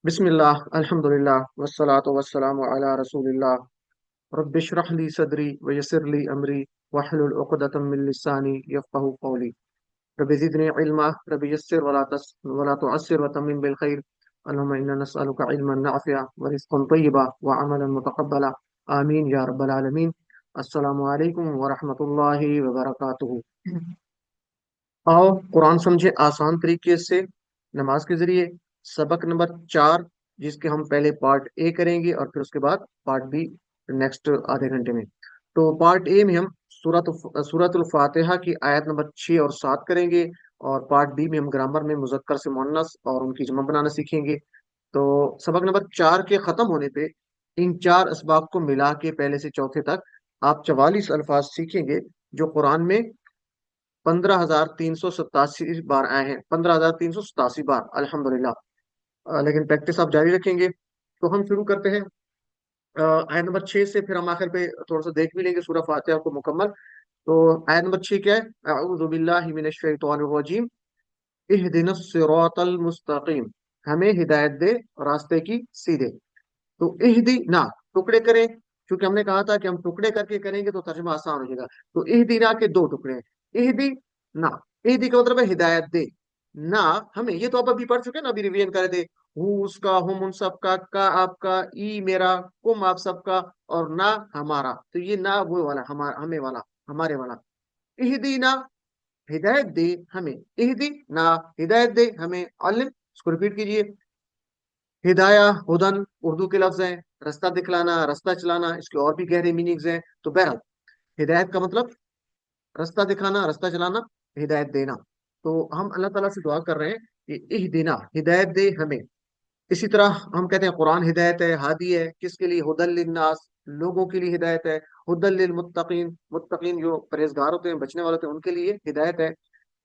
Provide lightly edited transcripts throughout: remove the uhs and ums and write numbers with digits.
بسم اللہ الحمد للہ والصلاة والسلام علی رسول اللہ رب اشرح لی صدری ویسر لی امری واحلل عقدۃ من لسانی یفقهوا قولی رب زدنی علما رب یسر ولا تعسر وتمم بالخیر اللهم انا نسألك علما نافعا ورزقا طیبا وعملا متقبلا آمین یا رب العالمین۔ السلام علیکم ورحمۃ اللہ وبرکاتہ۔ آؤ قرآن سمجھے آسان طریقے سے نماز کے ذریعے۔ سبق نمبر 4، جس کے ہم پہلے پارٹ اے کریں گے اور پھر اس کے بعد پارٹ بی نیکسٹ آدھے گھنٹے میں۔ تو پارٹ اے میں ہم سورت الفاتحہ کی آیت نمبر 6 اور 7 کریں گے، اور پارٹ بی میں ہم گرامر میں مذکر سے مؤنث اور ان کی جمع بنانا سیکھیں گے۔ تو سبق نمبر 4 کے ختم ہونے پہ ان 4 اسباق کو ملا کے پہلے سے چوتھے تک آپ 44 الفاظ سیکھیں گے جو قرآن میں 15,387 بار آئے ہیں، 15,387 بار الحمدللہ۔ لیکن پریکٹس آپ جاری رکھیں گے۔ تو ہم شروع کرتے ہیں آیت نمبر 6 سے، پھر ہم آخر پہ تھوڑا سا دیکھ بھی لیں گے سورہ فاتحہ کو مکمل۔ تو آیت نمبر 6 کیا ہے؟ اعوذ باللہ من الشیطان الرجیم اہدنا الصراط المستقیم، ہمیں ہدایت دے راستے کی سیدھے۔ تو اہدنا ٹکڑے کریں، کیونکہ ہم نے کہا تھا کہ ہم ٹکڑے کر کے کریں گے تو ترجمہ آسان ہو جائے گا۔ تو اہدنا کے 2 ٹکڑے ہیں، اہدی نا، اہدی کا مطلب ہے ہدایت دے، نہ ہمیں، یہ تو آپ ابھی پڑھ چکے نا، ابھی ریویژن کر دے، ہوں اس کا، ہم ان سب کا آپ کا، ای میرا، کم آپ سب کا، اور نہ ہمارا۔ تو یہ نہ وہ والا ہمیں والا، ہمارے والا۔ اہدینا ہدایت دے ہمیں، اہدی نہ ہدایت دے ہمیں، علم، اس کو ریپیٹ کیجئے۔ ہدایہ ہدن اردو کے لفظ ہیں، رستہ دکھلانا، رستہ چلانا، اس کے اور بھی گہرے میننگز ہیں۔ تو بہرحال ہدایت کا مطلب رستہ دکھانا، رستہ چلانا، ہدایت دینا۔ تو ہم اللہ تعالیٰ سے دعا کر رہے ہیں کہ اہدنا ہدایت دے ہمیں۔ اسی طرح ہم کہتے ہیں قرآن ہدایت ہے، ہادی ہے، کس کے لیے؟ ہدل للناس، لوگوں کے لیے ہدایت ہے۔ ہدل للمتقین، متقین جو پرہیزگار ہوتے ہیں، بچنے والے ہوتے ہیں، ان کے لیے ہدایت ہے۔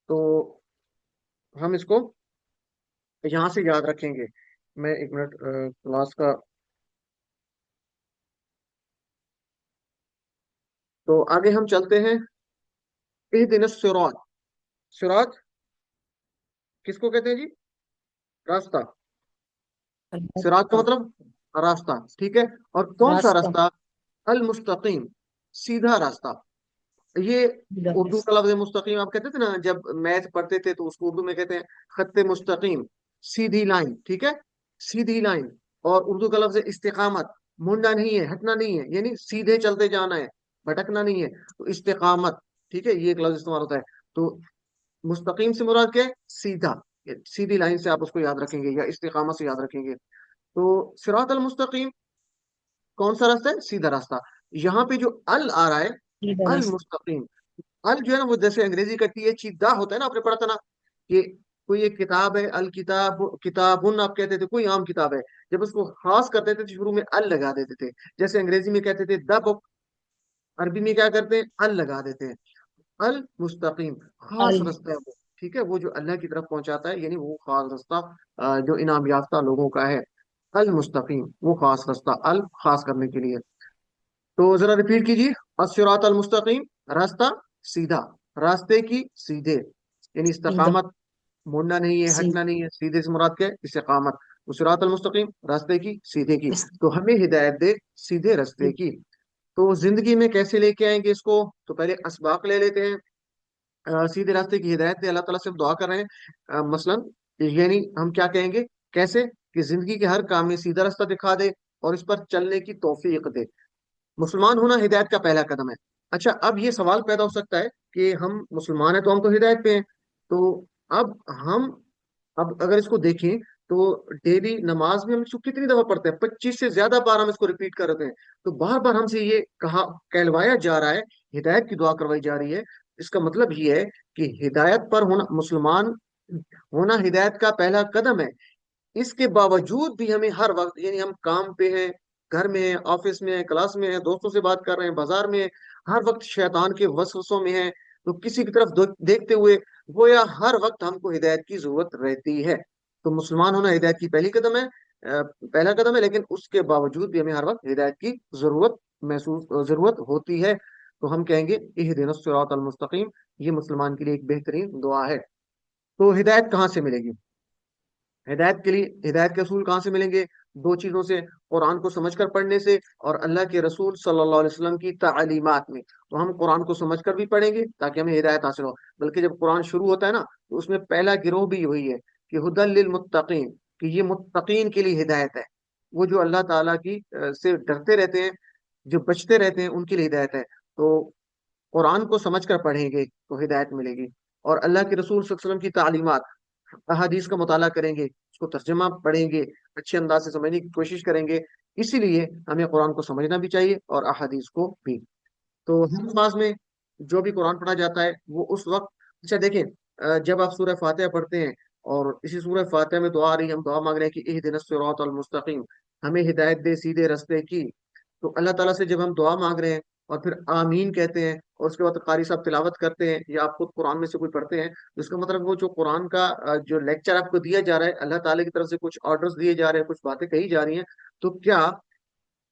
تو ہم اس کو یہاں سے یاد رکھیں گے۔ میں ایک منٹ کلاس کا، تو آگے ہم چلتے ہیں۔ اہدنا الصراط، صراط کس کو کہتے ہیں جی؟ راستہ۔ صراط کا مطلب راستہ، ٹھیک ہے۔ اور کون سا راستہ راستہ؟ المستقیم، سیدھا راستہ۔ یہ اردو کا لفظ مستقیم، آپ کہتے تھے نا جب میتھ پڑھتے تھے تو اس کو اردو میں کہتے ہیں خط مستقیم، سیدھی لائن، ٹھیک ہے، سیدھی لائن۔ اور اردو کا لفظ استقامت، منڈا نہیں ہے، ہٹنا نہیں ہے، یعنی سیدھے چلتے جانا ہے، بھٹکنا نہیں ہے۔ تو استقامت، ٹھیک ہے، یہ ایک لفظ استعمال ہوتا ہے۔ تو مستقیم سے مراد کیا ہے؟ سیدھا، سیدھی لائن سے آپ اس کو یاد رکھیں گے، یا استقامت سے یاد رکھیں گے۔ تو صراط المستقیم کون سا راستہ ہے؟ سیدھا راستہ۔ یہاں پہ جو ال آ رہا ہے، سیدھا راستہ المستقیم، ال جو ہے نا وہ جیسے انگریزی کا ٹی ایچ دا ہوتا ہے نا، آپ نے پڑھا تھا نا کہ کوئی ایک کتاب ہے، الکتاب، کتابن آپ کہتے تھے، کوئی عام کتاب ہے، جب اس کو خاص کرتے تھے تو شروع میں ال لگا دیتے تھے۔ جیسے انگریزی میں کہتے تھے دا بک، عربی میں کیا کرتے ہیں؟ ال لگا دیتے ہیں۔ المستقیم خاص ال راستہ ہے وہ، ٹھیک ہے، وہ جو اللہ کی طرف پہنچاتا ہے، یعنی وہ خاص راستہ جو انعام یافتہ لوگوں کا ہے۔ المستقیم وہ خاص راستہ، ال خاص کرنے کے لیے۔ تو ذرا ریپیٹ کیجیے، الصراط المستقیم، راستہ سیدھا، راستے کی سیدھے، یعنی سیدھا استقامت، مڑنا نہیں ہے، ہٹنا سیدھا نہیں ہے، سیدھے سے مراد کیا ہے؟ استقامت۔ الصراط المستقیم راستے کی سیدھے کی، اس- تو ہمیں ہدایت دے سیدھے راستے کی۔ تو زندگی میں کیسے لے کے آئیں گے اس کو؟ تو پہلے اسباق لے لیتے ہیں۔ سیدھے راستے کی ہدایت دے، اللہ تعالیٰ سے ہم دعا کر رہے ہیں، مثلا یعنی ہم کیا کہیں گے، کیسے کہ زندگی کے ہر کام میں سیدھا راستہ دکھا دے اور اس پر چلنے کی توفیق دے۔ مسلمان ہونا ہدایت کا پہلا قدم ہے۔ اچھا، اب یہ سوال پیدا ہو سکتا ہے کہ ہم مسلمان ہیں تو ہم تو ہدایت پہ ہیں، تو اب ہم، اب اگر اس کو دیکھیں تو ڈیلی نماز میں ہم اس کو کتنی دفعہ پڑھتے ہیں؟ 25 سے زیادہ بار ہم اس کو ریپیٹ کر رہے ہیں۔ تو بار بار ہم سے یہ کہلوایا جا رہا ہے، ہدایت کی دعا کروائی جا رہی ہے۔ اس کا مطلب یہ ہے کہ ہدایت پر ہونا، مسلمان ہونا ہدایت کا پہلا قدم ہے۔ اس کے باوجود بھی ہمیں ہر وقت، یعنی ہم کام پہ ہیں، گھر میں ہیں، آفس میں ہیں، کلاس میں ہیں، دوستوں سے بات کر رہے ہیں، بازار میں ہیں، ہر وقت شیطان کے وسوسوں میں ہیں، تو کسی کی طرف دیکھتے ہوئے گویا ہر وقت ہم کو ہدایت کی ضرورت رہتی ہے۔ تو مسلمان ہونا ہدایت کی پہلا قدم ہے، لیکن اس کے باوجود بھی ہمیں ہر وقت ہدایت کی ضرورت ہوتی ہے۔ تو ہم کہیں گے اہدنا الصراط المستقیم، یہ مسلمان کے لیے ایک بہترین دعا ہے۔ تو ہدایت کہاں سے ملے گی؟ ہدایت کے لیے ہدایت کے اصول کہاں سے ملیں گے؟ دو چیزوں سے: قرآن کو سمجھ کر پڑھنے سے، اور اللہ کے رسول صلی اللہ علیہ وسلم کی تعلیمات میں۔ تو ہم قرآن کو سمجھ کر بھی پڑھیں گے تاکہ ہمیں ہدایت حاصل ہو، بلکہ جب قرآن شروع ہوتا ہے نا تو اس میں پہلا گروہ بھی وہی ہے کہ ہدی للمتقین، کہ یہ متقین کے لیے ہدایت ہے، وہ جو اللہ تعالیٰ کی سے ڈرتے رہتے ہیں، جو بچتے رہتے ہیں، ان کے لیے ہدایت ہے۔ تو قرآن کو سمجھ کر پڑھیں گے تو ہدایت ملے گی، اور اللہ کے رسول صلی اللہ علیہ وسلم کی تعلیمات، احادیث کا مطالعہ کریں گے، اس کو ترجمہ پڑھیں گے، اچھے انداز سے سمجھنے کی کوشش کریں گے۔ اسی لیے ہمیں قرآن کو سمجھنا بھی چاہیے اور احادیث کو بھی۔ تو ہر نماز میں جو بھی قرآن پڑھا جاتا ہے وہ اس وقت، اچھا دیکھیں، جب آپ سورہ فاتحہ پڑھتے ہیں اور اسی سورہ فاتحہ میں دعا آ رہی ہے، ہم دعا مانگ رہے ہیں کہ اہدنا الصراط المستقیم، ہمیں ہدایت دے سیدھے رستے کی، تو اللہ تعالیٰ سے جب ہم دعا مانگ رہے ہیں اور پھر آمین کہتے ہیں اور اس کے بعد قاری صاحب تلاوت کرتے ہیں یا آپ خود قرآن میں سے کوئی پڑھتے ہیں، تو اس کا مطلب وہ جو قرآن کا جو لیکچر آپ کو دیا جا رہا ہے، اللہ تعالیٰ کی طرف سے کچھ آرڈرز دیے جا رہے ہیں، کچھ باتیں کہی جا رہی ہیں، تو کیا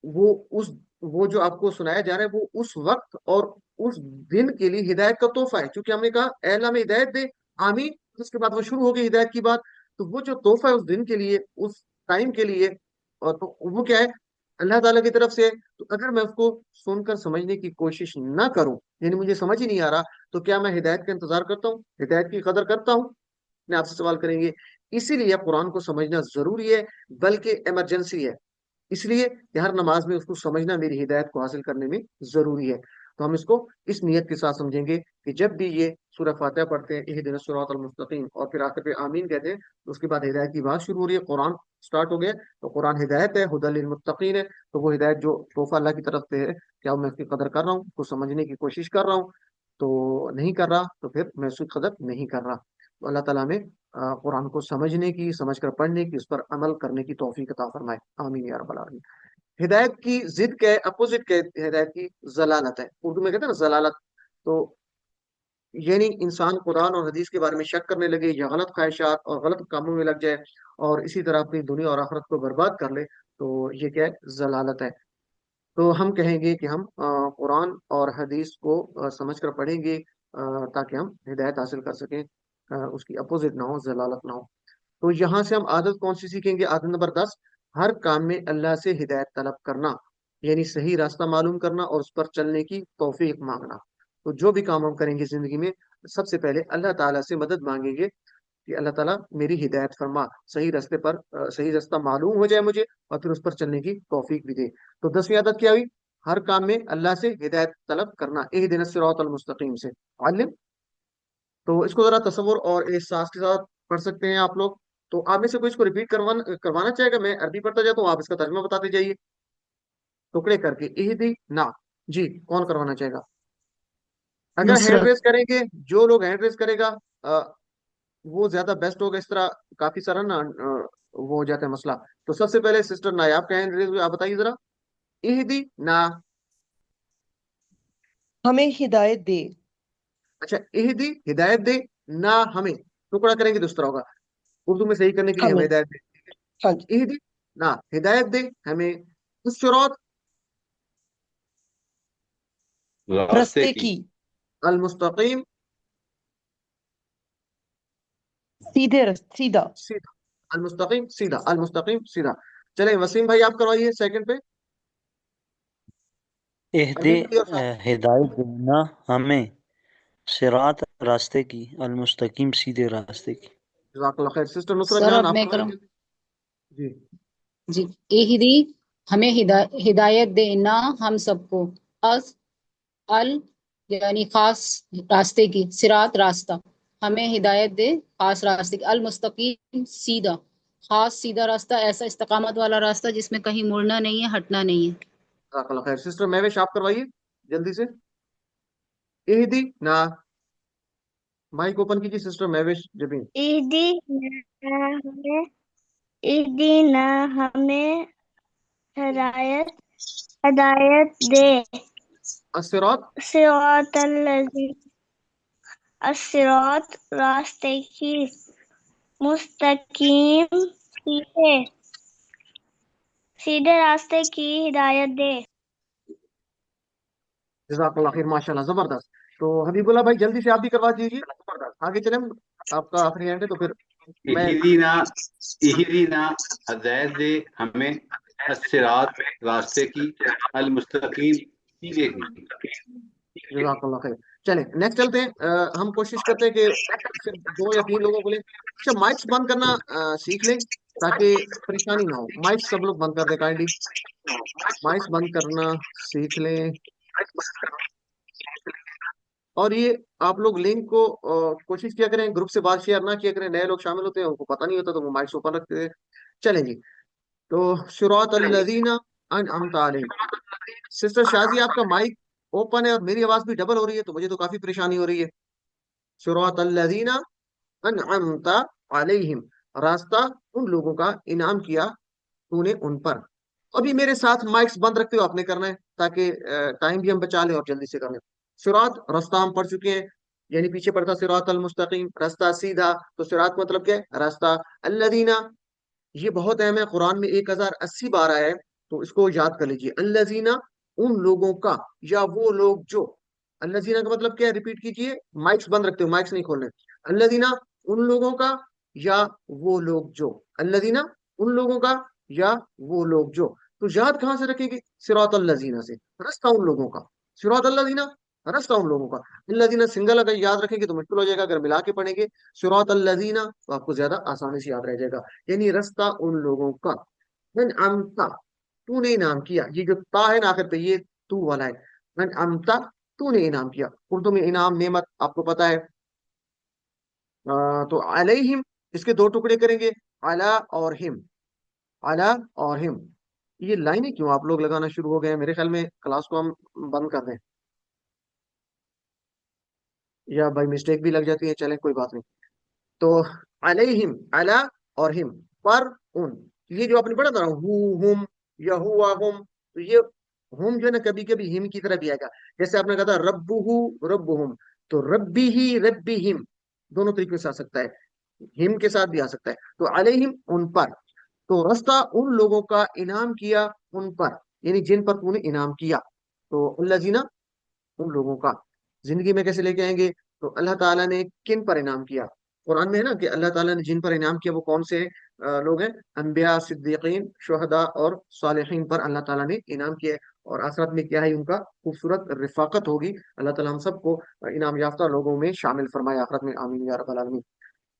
وہ اس وہ جو آپ کو سنایا جا رہا ہے وہ اس وقت اور اس دن کے لیے ہدایت کا تحفہ ہے؟ کیونکہ ہم نے کہا اے اللہ ہمیں ہدایت دے، آمین، اس کے بعد وہ شروع ہو گئی ہدایت کی بات، تو وہ جو تحفہ ہے اس دن کے لیے، اس ٹائم کے لیے، اور تو وہ کیا ہے؟ اللہ تعالیٰ کی طرف سے۔ تو اگر میں اس کو سن کر سمجھنے کی کوشش نہ کروں، یعنی مجھے سمجھ ہی نہیں آ رہا، تو کیا میں ہدایت کا انتظار کرتا ہوں، ہدایت کی قدر کرتا ہوں؟ میں آپ سے سوال کریں گے۔ اسی لیے قرآن کو سمجھنا ضروری ہے، بلکہ ایمرجنسی ہے، اس لیے کہ ہر نماز میں اس کو سمجھنا میری ہدایت کو حاصل کرنے میں ضروری ہے۔ تو ہم اس کو اس نیت کے ساتھ سمجھیں گے کہ جب بھی یہ سورہ فاتحہ پڑھتے ہیں اہدنا الصراط المستقیم اور پھر آخر پہ آمین کہتے ہیں، تو اس کے بعد ہدایت کی بات شروع ہو رہی ہے، قرآن سٹارٹ ہو گیا، تو قرآن ہدایت ہے، ہدی للمتقین ہے، تو وہ ہدایت جو تحفہ اللہ کی طرف سے ہے، کیا میں اس کی قدر کر رہا ہوں، اس کو سمجھنے کی کوشش کر رہا ہوں؟ تو نہیں کر رہا تو پھر میں اس کی قدر نہیں کر رہا۔ تو اللہ تعالیٰ میں قرآن کو سمجھنے کی، سمجھ کر پڑھنے کی، اس پر عمل کرنے کی توفیق عطا فرمائے، آمین یا رب العالمین۔ ہدایت کی ضد کیا ہے؟ اپوزٹ کیا ہے ہدایت کی؟ ضلالت ہے، اردو میں کہتے ہیں نا ضلالت۔ تو یعنی انسان قرآن اور حدیث کے بارے میں شک کرنے لگے، یا غلط خواہشات اور غلط کاموں میں لگ جائے، اور اسی طرح اپنی دنیا اور آخرت کو برباد کر لے، تو یہ کیا ہے؟ ضلالت ہے۔ تو ہم کہیں گے کہ ہم قرآن اور حدیث کو سمجھ کر پڑھیں گے، تاکہ ہم ہدایت حاصل کر سکیں، اس کی اپوزٹ نہ ہو، ضلالت نہ ہو۔ تو یہاں سے ہم عادت کون سی سیکھیں گے؟ عادت نمبر 10: ہر کام میں اللہ سے ہدایت طلب کرنا، یعنی صحیح راستہ معلوم کرنا اور اس پر چلنے کی توفیق مانگنا۔ تو جو بھی کام ہم کریں گے زندگی میں، سب سے پہلے اللہ تعالیٰ سے مدد مانگیں گے کہ اللہ تعالیٰ میری ہدایت فرما، صحیح راستے پر صحیح راستہ معلوم ہو جائے مجھے، اور پھر اس پر چلنے کی توفیق بھی دے۔ تو 10ویں عادت کیا ہوئی؟ ہر کام میں اللہ سے ہدایت طلب کرنا، اہدنا الصراط المستقیم سے علم۔ تو اس کو ذرا تصور اور احساس کے ساتھ پڑھ سکتے ہیں آپ لوگ؟ تو آپ میں سے کوئی اس کو ریپیٹ کروانا چاہے گا؟ میں عربی پڑھتا جاتا ہوں، آپ اس کا ترجمہ بتاتے جائیے ٹکڑے کر کے، اہدی نا۔ جی، کون کروانا چاہے گا؟ اگر ہینڈ نصرت. ریز کریں گے، جو لوگ ہینڈ ریز کرے گا وہ زیادہ بیسٹ ہوگا، اس طرح کافی سارا نا وہ ہو جاتا ہے مسئلہ۔ تو سب سے پہلے سسٹر نایاب کا ہینڈ ریز ہوئی، آپ بتائیے ذرا، اہدی نا۔ ہمیں ہدایت دے. اچھا، اہدی ہدایت دے، نہ ہمیں، ٹکڑا کریں گے تو اس طرح ہوگا، اردو میں صحیح کرنے کے لیے ہمیں. ہمیں ہدایت دے، ہاں جی. اہدی نہ ہدایت دے ہمیں الصراط راستے رستے کی کی. المستقیم، سیدھا. سیدھا، المستقیم سیدھا، المستقیم سیدھا۔ چلیں وسیم بھائی آپ کروائیے سیکنڈ پہ، اہدی عربی میں اور ساتھ۔ ہدایت دینا ہمیں صراط راستے کی، المستقیم سیدھے راستے کی۔ جزاک اللہ خیر۔ سسٹر نصرت سر جان اب آپ میں کروائیے کروں. جلدی۔ جی، جی. اہدی، ہمیں ہدایت دینا ہم سب کو، از ال یعنی خاص راستے کی، صراط راستہ، ہمیں ہدایت دے خاص راستے کی، المستقیم سیدھا، خاص سیدھا راستہ، ایسا استقامت والا راستہ جس میں کہیں مڑنا نہیں ہے، ہٹنا نہیں ہے۔ جزاک اللہ خیر۔ سسٹر مہوش آپ کروائیے جلدی سے، اہدی نا، مائک اوپن کیجیے سسٹر مہوش جبین۔ اہدنا ہمیں ہدایت دے، الصراط الصراط راستے کی، مستقیم سیدھے راستے کی ہدایت دے۔ جزاک اللہ خیر، ماشاء اللہ، زبردست۔ تو حبیب اللہ بھائی جلدی سے آپ بھی کروا دیجیے، آگے چلیں، آپ کا آخری ہینڈ ہے تو پھر میں اہدینا ہدایت دے ہمیں الصراط راستے کی المستقیم سیدھے کی. جزاک اللہ خیر. چلیں نیکسٹ چلتے ہیں. ہم کوشش کرتے ہیں کہ صرف 2 یا 3 لوگوں کو لیں. اچھا مائکس بند کرنا سیکھ لیں تاکہ پریشانی نہ ہو. مائکس سب لوگ بند کر دیں کائنڈلی. مائکس بند کرنا سیکھ لیں. اور یہ آپ لوگ لنک کو کوشش کیا کریں گروپ سے بات شیئر نہ کیا کریں. نئے لوگ شامل ہوتے ہیں ان کو پتہ نہیں ہوتا تو وہ مائکس اوپن رکھتے ہیں. چلیں جی. تو صراط الذین انعمت علیہم. سسٹر شازی آپ کا مائک اوپن ہے اور میری آواز بھی ڈبل ہو رہی ہے تو مجھے تو کافی پریشانی ہو رہی ہے. صراط الذین انعمت علیہم. راستہ ان لوگوں کا انعام کیا تو نے ان پر. ابھی میرے ساتھ مائکس بند رکھتے ہو آپ نے کرنا ہے تاکہ ٹائم بھی ہم بچا لیں اور جلدی سے کریں. صراط راستہ ہم پڑھ چکے ہیں یعنی پیچھے پڑھتا صراط المستقیم راستہ سیدھا. تو صراط مطلب کیا ہے؟ راستہ. الذین یہ بہت اہم ہے قرآن میں 1080 بار آیا ہے تو اس کو یاد کر لیجیے. الذین ان لوگوں کا یا وہ لوگ جو. الذین کا مطلب کیا ہے؟ ریپیٹ کیجیے. مائکس بند رکھتے ہو مائکس نہیں کھولنے. الذین ان لوگوں کا یا وہ لوگ جو. الذین ان لوگوں کا یا وہ لوگ جو. تو یاد کہاں سے رکھیں گے؟ صراط الذین سے. راستہ ان لوگوں کا. صراط الذین راستہ ان لوگوں کا. الذین سنگل اگر یاد رکھیں گے تو مشکل ہو جائے گا. اگر ملا کے پڑھیں گے صراط الذین تو آپ کو زیادہ آسانی سے یاد رہ جائے گا. یعنی راستہ ان لوگوں کا. انعمت تو نے انعام کیا. یہ جو تا ہے نا آخر پہ یہ تو والا ہے. انعمت تو نے انعام کیا. اردو میں انعام نعمت آپ کو پتا ہے. تو علیہم اس کے 2 ٹکڑے کریں گے. علی اور ہم. علی اور ہم. یہ لائنیں کیوں آپ لوگ لگانا شروع ہو گئے ہیں؟ میرے خیال میں کلاس کو ہم بند کر دیں یا بائی مسٹیک بھی لگ جاتی ہے. چلیں کوئی بات نہیں. تو علیہم علی اور ہم پر ان. یہ جو آپ نے پڑھا تھا ہم یا ہوا ہم تو یہ ہم جو ہے نا کبھی کبھی ہم کی طرح بھی آئے گا. جیسے آپ نے کہا تھا ربہم تو ربی ہی ربی ہم دونوں طریقے سے آ سکتا ہے. ہم کے ساتھ بھی آ سکتا ہے. تو علیہم ان پر. تو راستہ ان لوگوں کا انعام کیا ان پر یعنی جن پر تو نے انعام کیا. تو الذین ان لوگوں کا زندگی میں کیسے لے کے آئیں گے؟ تو اللہ تعالیٰ نے کن پر انعام کیا؟ قرآن میں ہے نا کہ اللہ تعالیٰ نے جن پر انعام کیا وہ کون سے لوگ ہیں؟ انبیاء صدیقین شہداء اور صالحین پر اللہ تعالیٰ نے انعام کیا ہے. اور آخرت میں کیا ہے ان کا خوبصورت رفاقت ہوگی. اللہ تعالیٰ ہم سب کو انعام یافتہ لوگوں میں شامل فرمائے آخرت میں. آمین یا رب العالمین.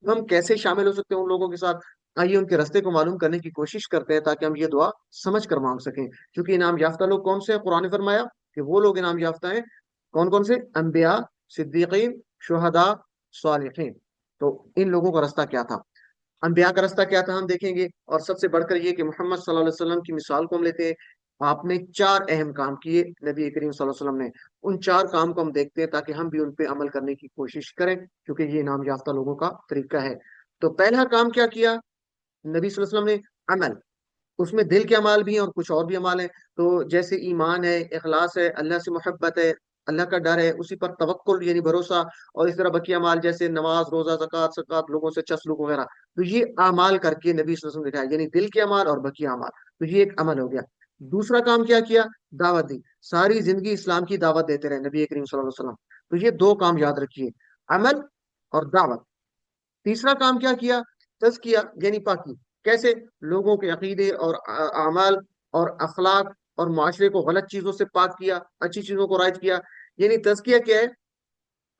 ہم کیسے شامل ہو سکتے ہیں ان لوگوں کے ساتھ؟ آئیے ان کے راستے کو معلوم کرنے کی کوشش کرتے ہیں تاکہ ہم یہ دعا سمجھ کر مانگ سکیں. کیونکہ انعام یافتہ لوگ کون سے ہیں؟ قرآن نے فرمایا کہ وہ لوگ انعام یافتہ ہیں. کون کون سے؟ انبیاء صدیقین شہداء صالحین. تو ان لوگوں کا راستہ کیا تھا؟ انبیاء کا راستہ کیا تھا ہم دیکھیں گے. اور سب سے بڑھ کر یہ کہ محمد صلی اللہ علیہ وسلم کی مثال کو ہم لیتے ہیں. آپ نے 4 اہم کام کیے نبی کریم صلی اللہ علیہ وسلم نے. ان 4 کام کو ہم دیکھتے ہیں تاکہ ہم بھی ان پہ عمل کرنے کی کوشش کریں کیونکہ یہ انعام یافتہ لوگوں کا طریقہ ہے. تو پہلا کام کیا کیا نبی صلی اللہ علیہ وسلم نے؟ عمل. اس میں دل کے اعمال بھی ہیں اور کچھ اور بھی اعمال ہیں. تو جیسے ایمان ہے، اخلاص ہے، اللہ سے محبت ہے، اللہ کا ڈر ہے، اسی پر توکل یعنی بھروسہ. اور اس طرح بقیہ اعمال جیسے نماز روزہ زکوٰۃ صدقات لوگوں سے اچھا سلوک وغیرہ. تو یہ اعمال کر کے نبی صلی اللہ علیہ وسلم نے دکھایا یعنی دل کے اعمال اور بقیہ اعمال. تو یہ ایک عمل ہو گیا. دوسرا کام کیا کیا؟ دعوت دی. ساری زندگی اسلام کی دعوت دیتے رہے نبی کریم صلی اللہ علیہ وسلم. تو یہ 2 کام یاد رکھیے، عمل اور دعوت. تیسرا کام کیا کیا؟ تزکیہ یعنی پاکی. کیسے؟ لوگوں کے عقیدے اور اعمال اور اخلاق اور معاشرے کو غلط چیزوں سے پاک کیا، اچھی چیزوں کو رائج کیا. یعنی تزکیہ کیا ہے؟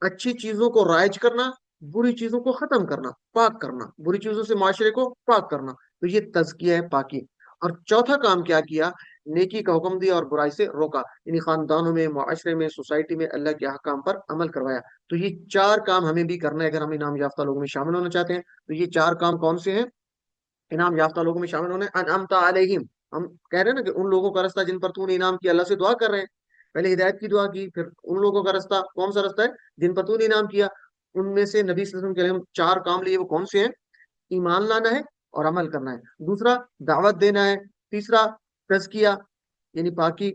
اچھی چیزوں کو رائج کرنا، بری چیزوں کو ختم کرنا، پاک کرنا، بری چیزوں سے معاشرے کو پاک کرنا. تو یہ تزکیہ ہے، پاکی. اور چوتھا کام کیا کیا؟ نیکی کا حکم دیا اور برائی سے روکا. یعنی خاندانوں میں، معاشرے میں، سوسائٹی میں اللہ کے احکام پر عمل کروایا. تو یہ 4 کام ہمیں بھی کرنا ہے اگر ہم انعام یافتہ لوگوں میں شامل ہونا چاہتے ہیں. تو یہ 4 کام کون سے ہیں انعام یافتہ لوگوں میں شامل ہونے؟ انعمت علیہم. ہم کہہ رہے ہیں نا کہ ان لوگوں کا راستہ جن پر تو نے انعام کیا. اللہ سے دعا کر رہے ہیں. پہلے ہدایت کی دعا کی، پھر ان لوگوں کا راستہ کون سا راستہ ہے جن پر تو نے انعام کیا. ان میں سے نبی صلی اللہ علیہ وسلم کے ہم 4 کام لیے وہ کون سے ہیں؟ ایمان لانا ہے اور عمل کرنا ہے. دوسرا دعوت دینا ہے. تیسرا تزکیہ یعنی پاکی،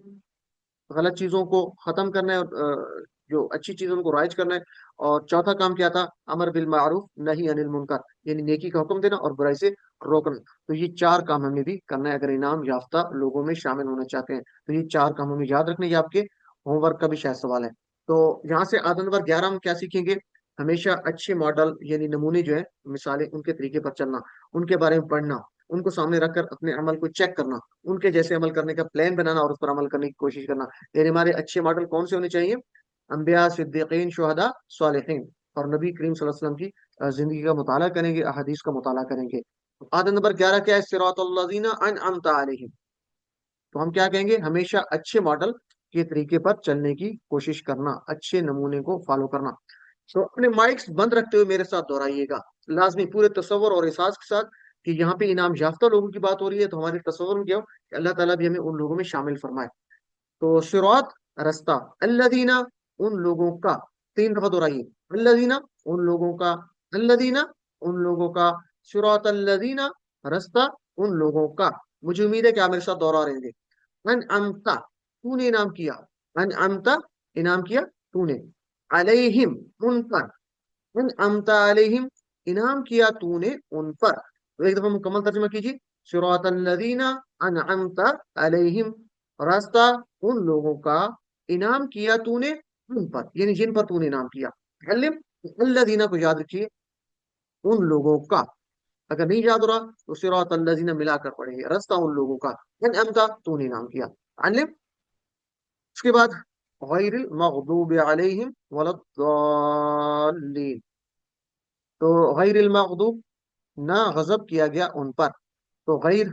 غلط چیزوں کو ختم کرنا ہے اور جو اچھی چیزوں کو رائج کرنا ہے. اور چوتھا کام کیا تھا؟ امر بالمعروف نہی عن المنکر یعنی نیکی کا حکم دینا اور برائی سے روکنا. تو یہ 4 کام ہمیں بھی کرنا ہے اگر انعام یافتہ لوگوں میں شامل ہونا چاہتے ہیں. تو یہ 4 کام ہمیں یاد رکھنے. یہ آپ کے ہوم ورک کا بھی شاید سوال ہے. تو یہاں سے آیت نمبر 11 ہم کیا سیکھیں گے؟ ہمیشہ اچھے ماڈل یعنی نمونے جو ہیں مثالیں ان کے طریقے پر چلنا، ان کے بارے میں پڑھنا، ان کو سامنے رکھ کر اپنے عمل کو چیک کرنا، ان کے جیسے عمل کرنے کا پلان بنانا اور اس پر عمل کرنے کی کوشش کرنا. یعنی ہمارے اچھے ماڈل کون سے ہونے چاہیے؟ انبیاء، صدیقین، شہداء، صالحین. اور نبی کریم صلی اللہ علیہ وسلم کی زندگی کا مطالعہ کریں گے، احادیث کا مطالعہ کریں گے. عادت نمبر 11 کیا ہے؟ صراط الذین انعمت علیہم. تو ہم کیا کہیں گے؟ ہمیشہ اچھے ماڈل کے طریقے پر چلنے کی کوشش کرنا، اچھے نمونے کو فالو کرنا. تو اپنے مائکس بند رکھتے ہوئے میرے ساتھ دہرائیے گا لازمی پورے تصور اور احساس کے ساتھ کہ یہاں پہ انعام یافتہ لوگوں کی بات ہو رہی ہے. تو ہمارے تصور میں کیا ہو کہ اللہ تعالیٰ بھی ہمیں ان لوگوں میں شامل فرمائے. تو صراط رستہ، الذین ان لوگوں کا، 3 دفعہ دہرائیے، الذین ان لوگوں کا، الذین ان لوگوں کا، صراط الذین رستہ ان لوگوں کا. مجھے امید ہے کہ آپ میرے ساتھ دوہرا رہے گے. انعمت تو نے انعام کیا، انعمت انعام کیا تو نے، علیہم ان پر، انعمت علیہم انعام کیا تو نے ان پر. تو ایک دفعہ مکمل ترجمہ کیجیے. صراط الذین انعمت علیہم، راستہ ان لوگوں کا انعام کیا تو نے ان پر، یعنی جن پر تو نے انعام کیا. علم الذین کو یاد رکھیے، ان لوگوں کا. اگر نہیں یاد ہو رہا تو صراط الذین ملا کر پڑھیں گے، راستہ ان لوگوں کا، انعمت تو نے انعام کیا. علم. اس کے بعد غیر المغضوب علیہم ولا الضالین. تو غیر المغضوب نہ غضب کیا گیا ان پر. تو غیر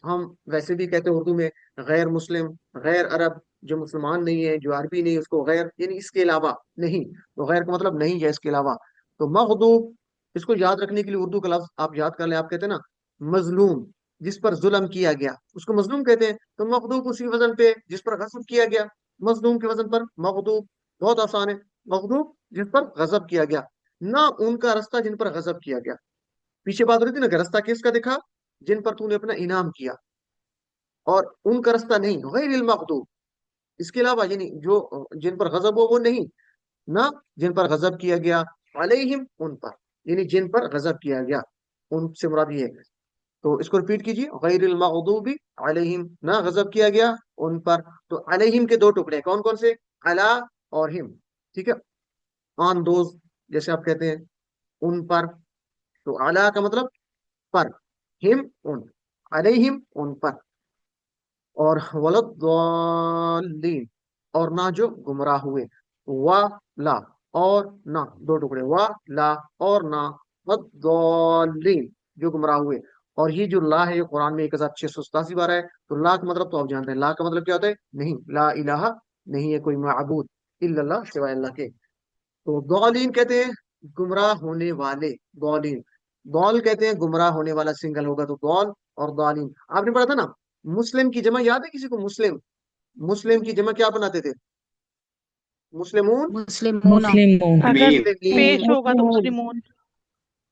ہم ویسے بھی کہتے ہیں اردو میں غیر مسلم، غیر عرب، جو مسلمان نہیں ہے، جو عربی نہیں، اس کو غیر یعنی اس کے علاوہ نہیں. تو غیر کا مطلب نہیں ہے، اس کے علاوہ. تو مغضوب اس کو یاد رکھنے کے لیے اردو کا لفظ آپ یاد کر لیں. آپ کہتے ہیں نا مظلوم، جس پر ظلم کیا گیا اس کو مظلوم کہتے ہیں. تو مغضوب اسی وزن پہ جس پر غضب کیا گیا، مظلوم کے وزن پر مغضوب. بہت آسان ہے. مغضوب جس پر غضب کیا گیا، نہ ان کا رستہ جن پر غضب کیا گیا. پیچھے بات ہو رہی تھی نا کہ رستہ کس کا دکھا؟ جن پر تو نے اپنا انعام کیا. اور ان کا رستہ نہیں، غیر المغضوب اس کے علاوہ، یعنی جو جن پر غضب ہو وہ نہیں، نہ جن پر غضب کیا گیا، علیہم ان پر یعنی جن پر غضب کیا گیا، ان سے مراد یہ ہے. تو اس کو ریپیٹ کیجیے. غیر المغضوب علیہم نہ غضب کیا گیا ان پر. تو علیہم کے 2 ٹکڑے کون کون سے؟ علی اور ہم. ٹھیک ہے، آن دوز جیسے آپ کہتے ہیں ان پر. تو علی کا مطلب پر، ہم ان، علیہم ان پر. اور ولدالین اور نہ جو گمراہ ہوئے، وا لا اور نہ 2 ٹکڑے، وا لا اور نہ، ودالین جو گمراہ ہوئے. اور یہ جو لا ہے یہ قرآن میں 1687 بار ہے. تو لا کا مطلب تو آپ جانتے ہیں، لا کا مطلب کیا ہوتا ہے؟ نہیں. لا الہ نہیں ہے کوئی معبود الا اللہ سوائے اللہ کے. تو ضالین کہتے ہیں گمراہ ہونے والے، ضالین. ضال کہتے ہیں گمراہ ہونے والا، سنگل ہوگا تو ضال. اور ضالین آپ نے پڑھا تھا نا، مسلم کی جمع یاد ہے کسی کو؟ مسلم، مسلم کی جمع کیا بناتے تھے؟ مسلمون، مسلمون. اگر امین. پیش مسلمین. ہوگا تو مسلمون.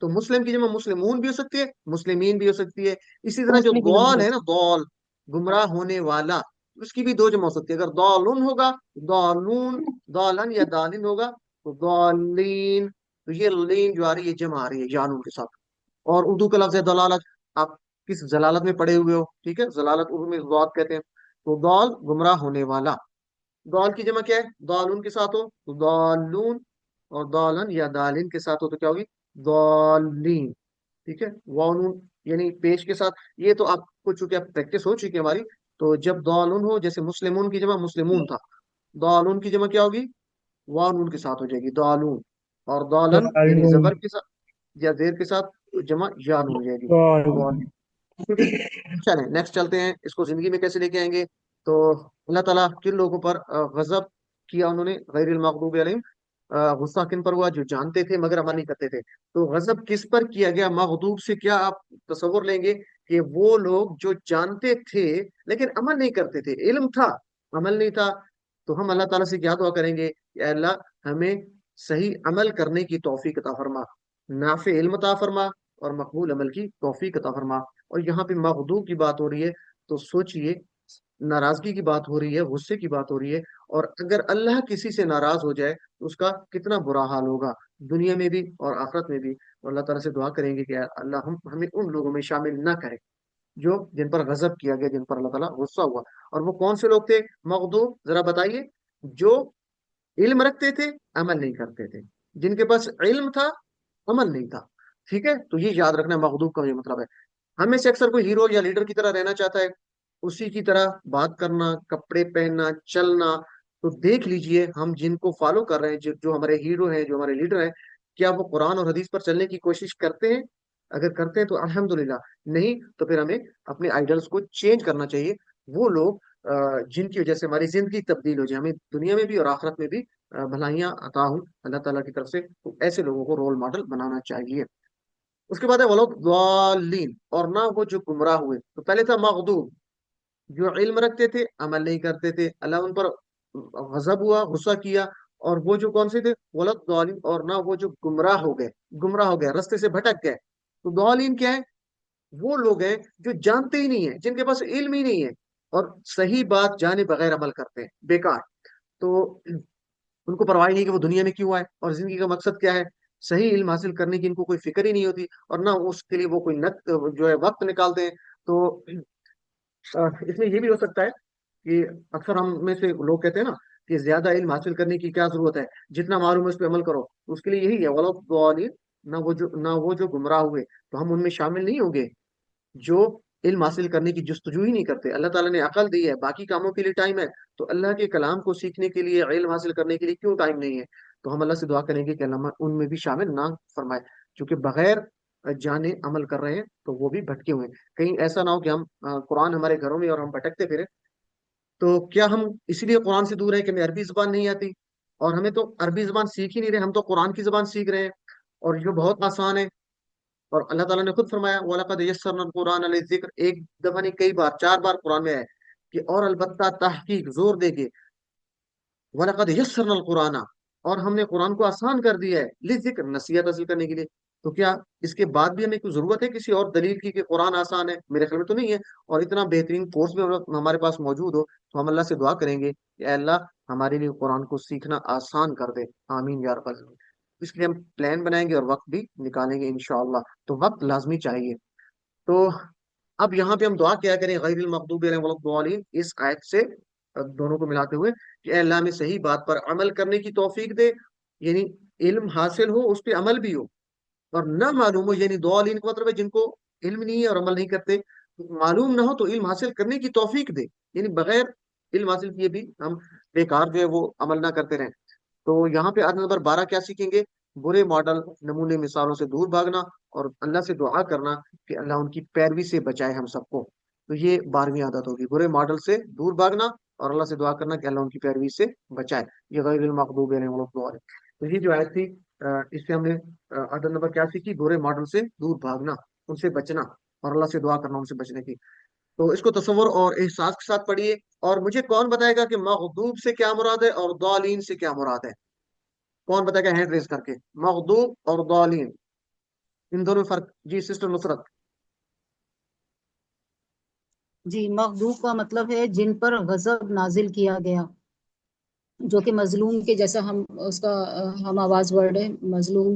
تو مسلم کی جمع مسلمون بھی ہو سکتی ہے، مسلمین بھی ہو سکتی ہے. اسی طرح جو ضال ہے نا، ضال گمراہ ہونے والا، اس کی بھی 2 جمع ہو سکتی ہے. اگر ضالون ہوگا، ضالون، ضالن یا دالن ہوگا تو ضالین. تو یہ لین جو آ رہی ہے جمع آ رہی ہے یانون کے ساتھ. اور اردو کا لفظ ہے دلالت. آپ کس ضلالت میں پڑے ہوئے ہو؟ ٹھیک ہے، ضلالت اردو میں ضاد کہتے ہیں. تو ضال گمراہ ہونے والا. ضال کی جمع کیا ہے؟ ضالون کے ساتھ ہو تو ضالون، اور ضالن یا دالن کے ساتھ ہو تو کیا ہوگی؟ ضالین. ٹھیک ہے، واؤن یعنی پیش کے ساتھ. یہ تو آپ کو چونکہ آپ پریکٹس ہو چکی ہے ہماری. تو جب ضالون ہو، جیسے مسلمون کی جمع مسلمون تھا، ضالون کی جمع کیا ہوگی؟ واؤن کے ساتھ ہو جائے گی، ضالون. اور ضالن یعنی زبر کے ساتھ یا زیر کے ساتھ جمع یان ہو جائے گی، ضالین. ٹھیک ہے، چلیں نیکسٹ چلتے ہیں. اس کو زندگی میں کیسے لے کے آئیں گے؟ تو اللہ تعالیٰ کن لوگوں پر غضب کیا انہوں نے؟ غیر المغضوب علیہم. غصہ کن پر ہوا؟ جو جانتے تھے مگر عمل نہیں کرتے تھے. تو غضب کس پر کیا گیا؟ مغضوب سے کیا آپ تصور لیں گے کہ وہ لوگ جو جانتے تھے لیکن عمل نہیں کرتے تھے، علم تھا عمل نہیں تھا. تو ہم اللہ تعالیٰ سے کیا دعا کریں گے کہ اے اللہ ہمیں صحیح عمل کرنے کی توفیق عطا فرما، نافع علم عطا فرما، اور مقبول عمل کی توفیق عطا فرما. اور یہاں پہ مغضوب کی بات ہو رہی ہے تو سوچئے ناراضگی کی بات ہو رہی ہے، غصے کی بات ہو رہی ہے. اور اگر اللہ کسی سے ناراض ہو جائے تو اس کا کتنا برا حال ہوگا دنیا میں بھی اور آخرت میں بھی. اور اللہ تعالیٰ سے دعا کریں گے کہ اللہ ہمیں ان لوگوں میں شامل نہ کرے جو جن پر غضب کیا گیا، جن پر اللہ تعالیٰ غصہ ہوا. اور وہ کون سے لوگ تھے مغضوب؟ ذرا بتائیے. جو علم رکھتے تھے عمل نہیں کرتے تھے، جن کے پاس علم تھا عمل نہیں تھا. ٹھیک ہے, تو یہ یاد رکھنا مغضوب کا یہ مطلب ہے. ہم میں سے اکثر کوئی ہیرو یا لیڈر کی طرح رہنا چاہتا ہے, اسی کی طرح بات کرنا, کپڑے پہننا, چلنا. تو دیکھ لیجئے ہم جن کو فالو کر رہے ہیں, جو ہمارے ہیرو ہیں, جو ہمارے لیڈر ہیں, کیا وہ قرآن اور حدیث پر چلنے کی کوشش کرتے ہیں؟ اگر کرتے ہیں تو الحمدللہ, نہیں تو پھر ہمیں اپنے آئیڈلز کو چینج کرنا چاہیے. وہ لوگ جن کی وجہ سے ہماری زندگی تبدیل ہو جائے, ہمیں دنیا میں بھی اور آخرت میں بھی بھلائیاں عطا ہوں اللہ تعالیٰ کی طرف سے, تو ایسے لوگوں کو رول ماڈل بنانا چاہیے. اس کے بعد ہے ولو ضالین, اور نہ وہ جو گمراہ ہوئے. تو پہلے تھا مغضوب, جو علم رکھتے تھے عمل نہیں کرتے تھے, اللہ ان پر غضب ہوا, غصہ کیا. اور وہ جو کون سے تھے, ولد ضالین, اور نہ وہ جو گمراہ ہو گئے, رستے سے بھٹک گئے. تو ضالین کیا ہے؟ وہ لوگ ہیں جو جانتے ہی نہیں ہیں, جن کے پاس علم ہی نہیں ہے, اور صحیح بات جانے بغیر عمل کرتے ہیں, بیکار. تو ان کو پرواہ نہیں کہ وہ دنیا میں کیوں آئے اور زندگی کا مقصد کیا ہے. صحیح علم حاصل کرنے کی ان کو کوئی فکر ہی نہیں ہوتی, اور نہ اس کے لیے وہ کوئی جو ہے وقت نکالتے ہیں. تو اس میں یہ بھی ہو سکتا ہے کہ اکثر ہم میں سے لوگ کہتے ہیں نا کہ زیادہ علم حاصل کرنے کی کیا ضرورت ہے, جتنا معلوم ہے اس پہ عمل کرو. تو اس کے لیے یہی ہے وَلَا الضَّالِينَ, نہ وہ جو گمراہ ہوئے. تو ہم ان میں شامل نہیں ہوں گے جو علم حاصل کرنے کی جستجو ہی نہیں کرتے. اللہ تعالیٰ نے عقل دی ہے, باقی کاموں کے لیے ٹائم ہے, تو اللہ کے کلام کو سیکھنے کے لیے, علم حاصل کرنے کے لیے کیوں ٹائم نہیں ہے؟ تو ہم اللہ سے دعا کریں گے کہ اللہ ان میں بھی شامل نہ فرمائے, کیونکہ بغیر جانے عمل کر رہے ہیں تو وہ بھی بھٹکے ہوئے ہیں. کہیں ایسا نہ ہو کہ ہم قرآن ہمارے گھروں میں اور ہم بھٹکتے پھرے. تو کیا ہم اسی لیے قرآن سے دور ہیں کہ ہمیں عربی زبان نہیں آتی؟ اور ہمیں تو عربی زبان سیکھ ہی نہیں رہے, ہم تو قرآن کی زبان سیکھ رہے ہیں, اور جو بہت آسان ہے. اور اللہ تعالیٰ نے خود فرمایا وَلَقَدْ يَسَّرْنَا الْقُرْآنَ لِلذِّكْرِ, ایک دفعہ نہیں کئی بار, 4 بار قرآن میں ہے کہ اور البتہ تحقیق زور دے کے وَلَقَدْ يَسَّرْنَا الْقُرْآنَ, اور ہم نے قرآن کو آسان کر دیا ہے, لِلذِّكْرِ, نصیحت حاصل کرنے کے لیے. تو کیا اس کے بعد بھی ہمیں کوئی ضرورت ہے کسی اور دلیل کی کہ قرآن آسان ہے؟ میرے خیال میں تو نہیں ہے. اور اتنا بہترین کورس بھی ہمارے پاس موجود ہو, تو ہم اللہ سے دعا کریں گے کہ اے اللہ ہمارے لیے قرآن کو سیکھنا آسان کر دے, آمین یا رب العالمین. اس لیے ہم پلان بنائیں گے اور وقت بھی نکالیں گے انشاءاللہ. تو وقت لازمی چاہیے. تو اب یہاں پہ ہم دعا کیا کریں غیر المغضوب علیہم ولا الضالین, اس آیت سے دونوں کو ملاتے ہوئے کہ اے اللہ ہمیں صحیح بات پر عمل کرنے کی توفیق دے, یعنی علم حاصل ہو, اس پہ عمل بھی ہو, اور نہ معلوم ہو, یعنی ضالین کا مطلب ہے جن کو علم نہیں ہے اور عمل نہیں کرتے. معلوم نہ ہو تو علم حاصل کرنے کی توفیق دے, یعنی بغیر علم حاصل کیے بھی ہم بیکار جو ہے وہ عمل نہ کرتے رہیں. تو یہاں پہ آیت نمبر 12 کیا سیکھیں گے؟ برے ماڈل, نمونے, مثالوں سے دور بھاگنا, اور اللہ سے دعا کرنا کہ اللہ ان کی پیروی سے بچائے ہم سب کو. تو یہ 12ویں عادت ہوگی, برے ماڈل سے دور بھاگنا اور اللہ سے دعا کرنا کہ اللہ ان کی پیروی سے بچائے. یہ غیر المغضوب علیہم ولا الضالین. تو یہ جو آیت تھی, اس سے ہم نے عادت نمبر کیا سیکھی؟ برے ماڈل سے دور بھاگنا, ان سے بچنا, اور اللہ سے دعا کرنا ان سے بچنے کی. تو اس کو تصور اور احساس کے ساتھ پڑھیے, اور مجھے کون بتائے گا کہ مغضوب سے کیا مراد ہے اور ضالین سے کیا مراد ہے؟ کون بتائے گا ہینڈ ریز کر کے؟ مغضوب اور ضالین, ان دونوں میں فرق. جی سسٹر نصرت. جی مغضوب کا مطلب ہے جن پر غضب نازل کیا گیا, جو کہ مظلوم کے جیسا ہم اس کا ہم آواز ورڈ ہے مظلوم,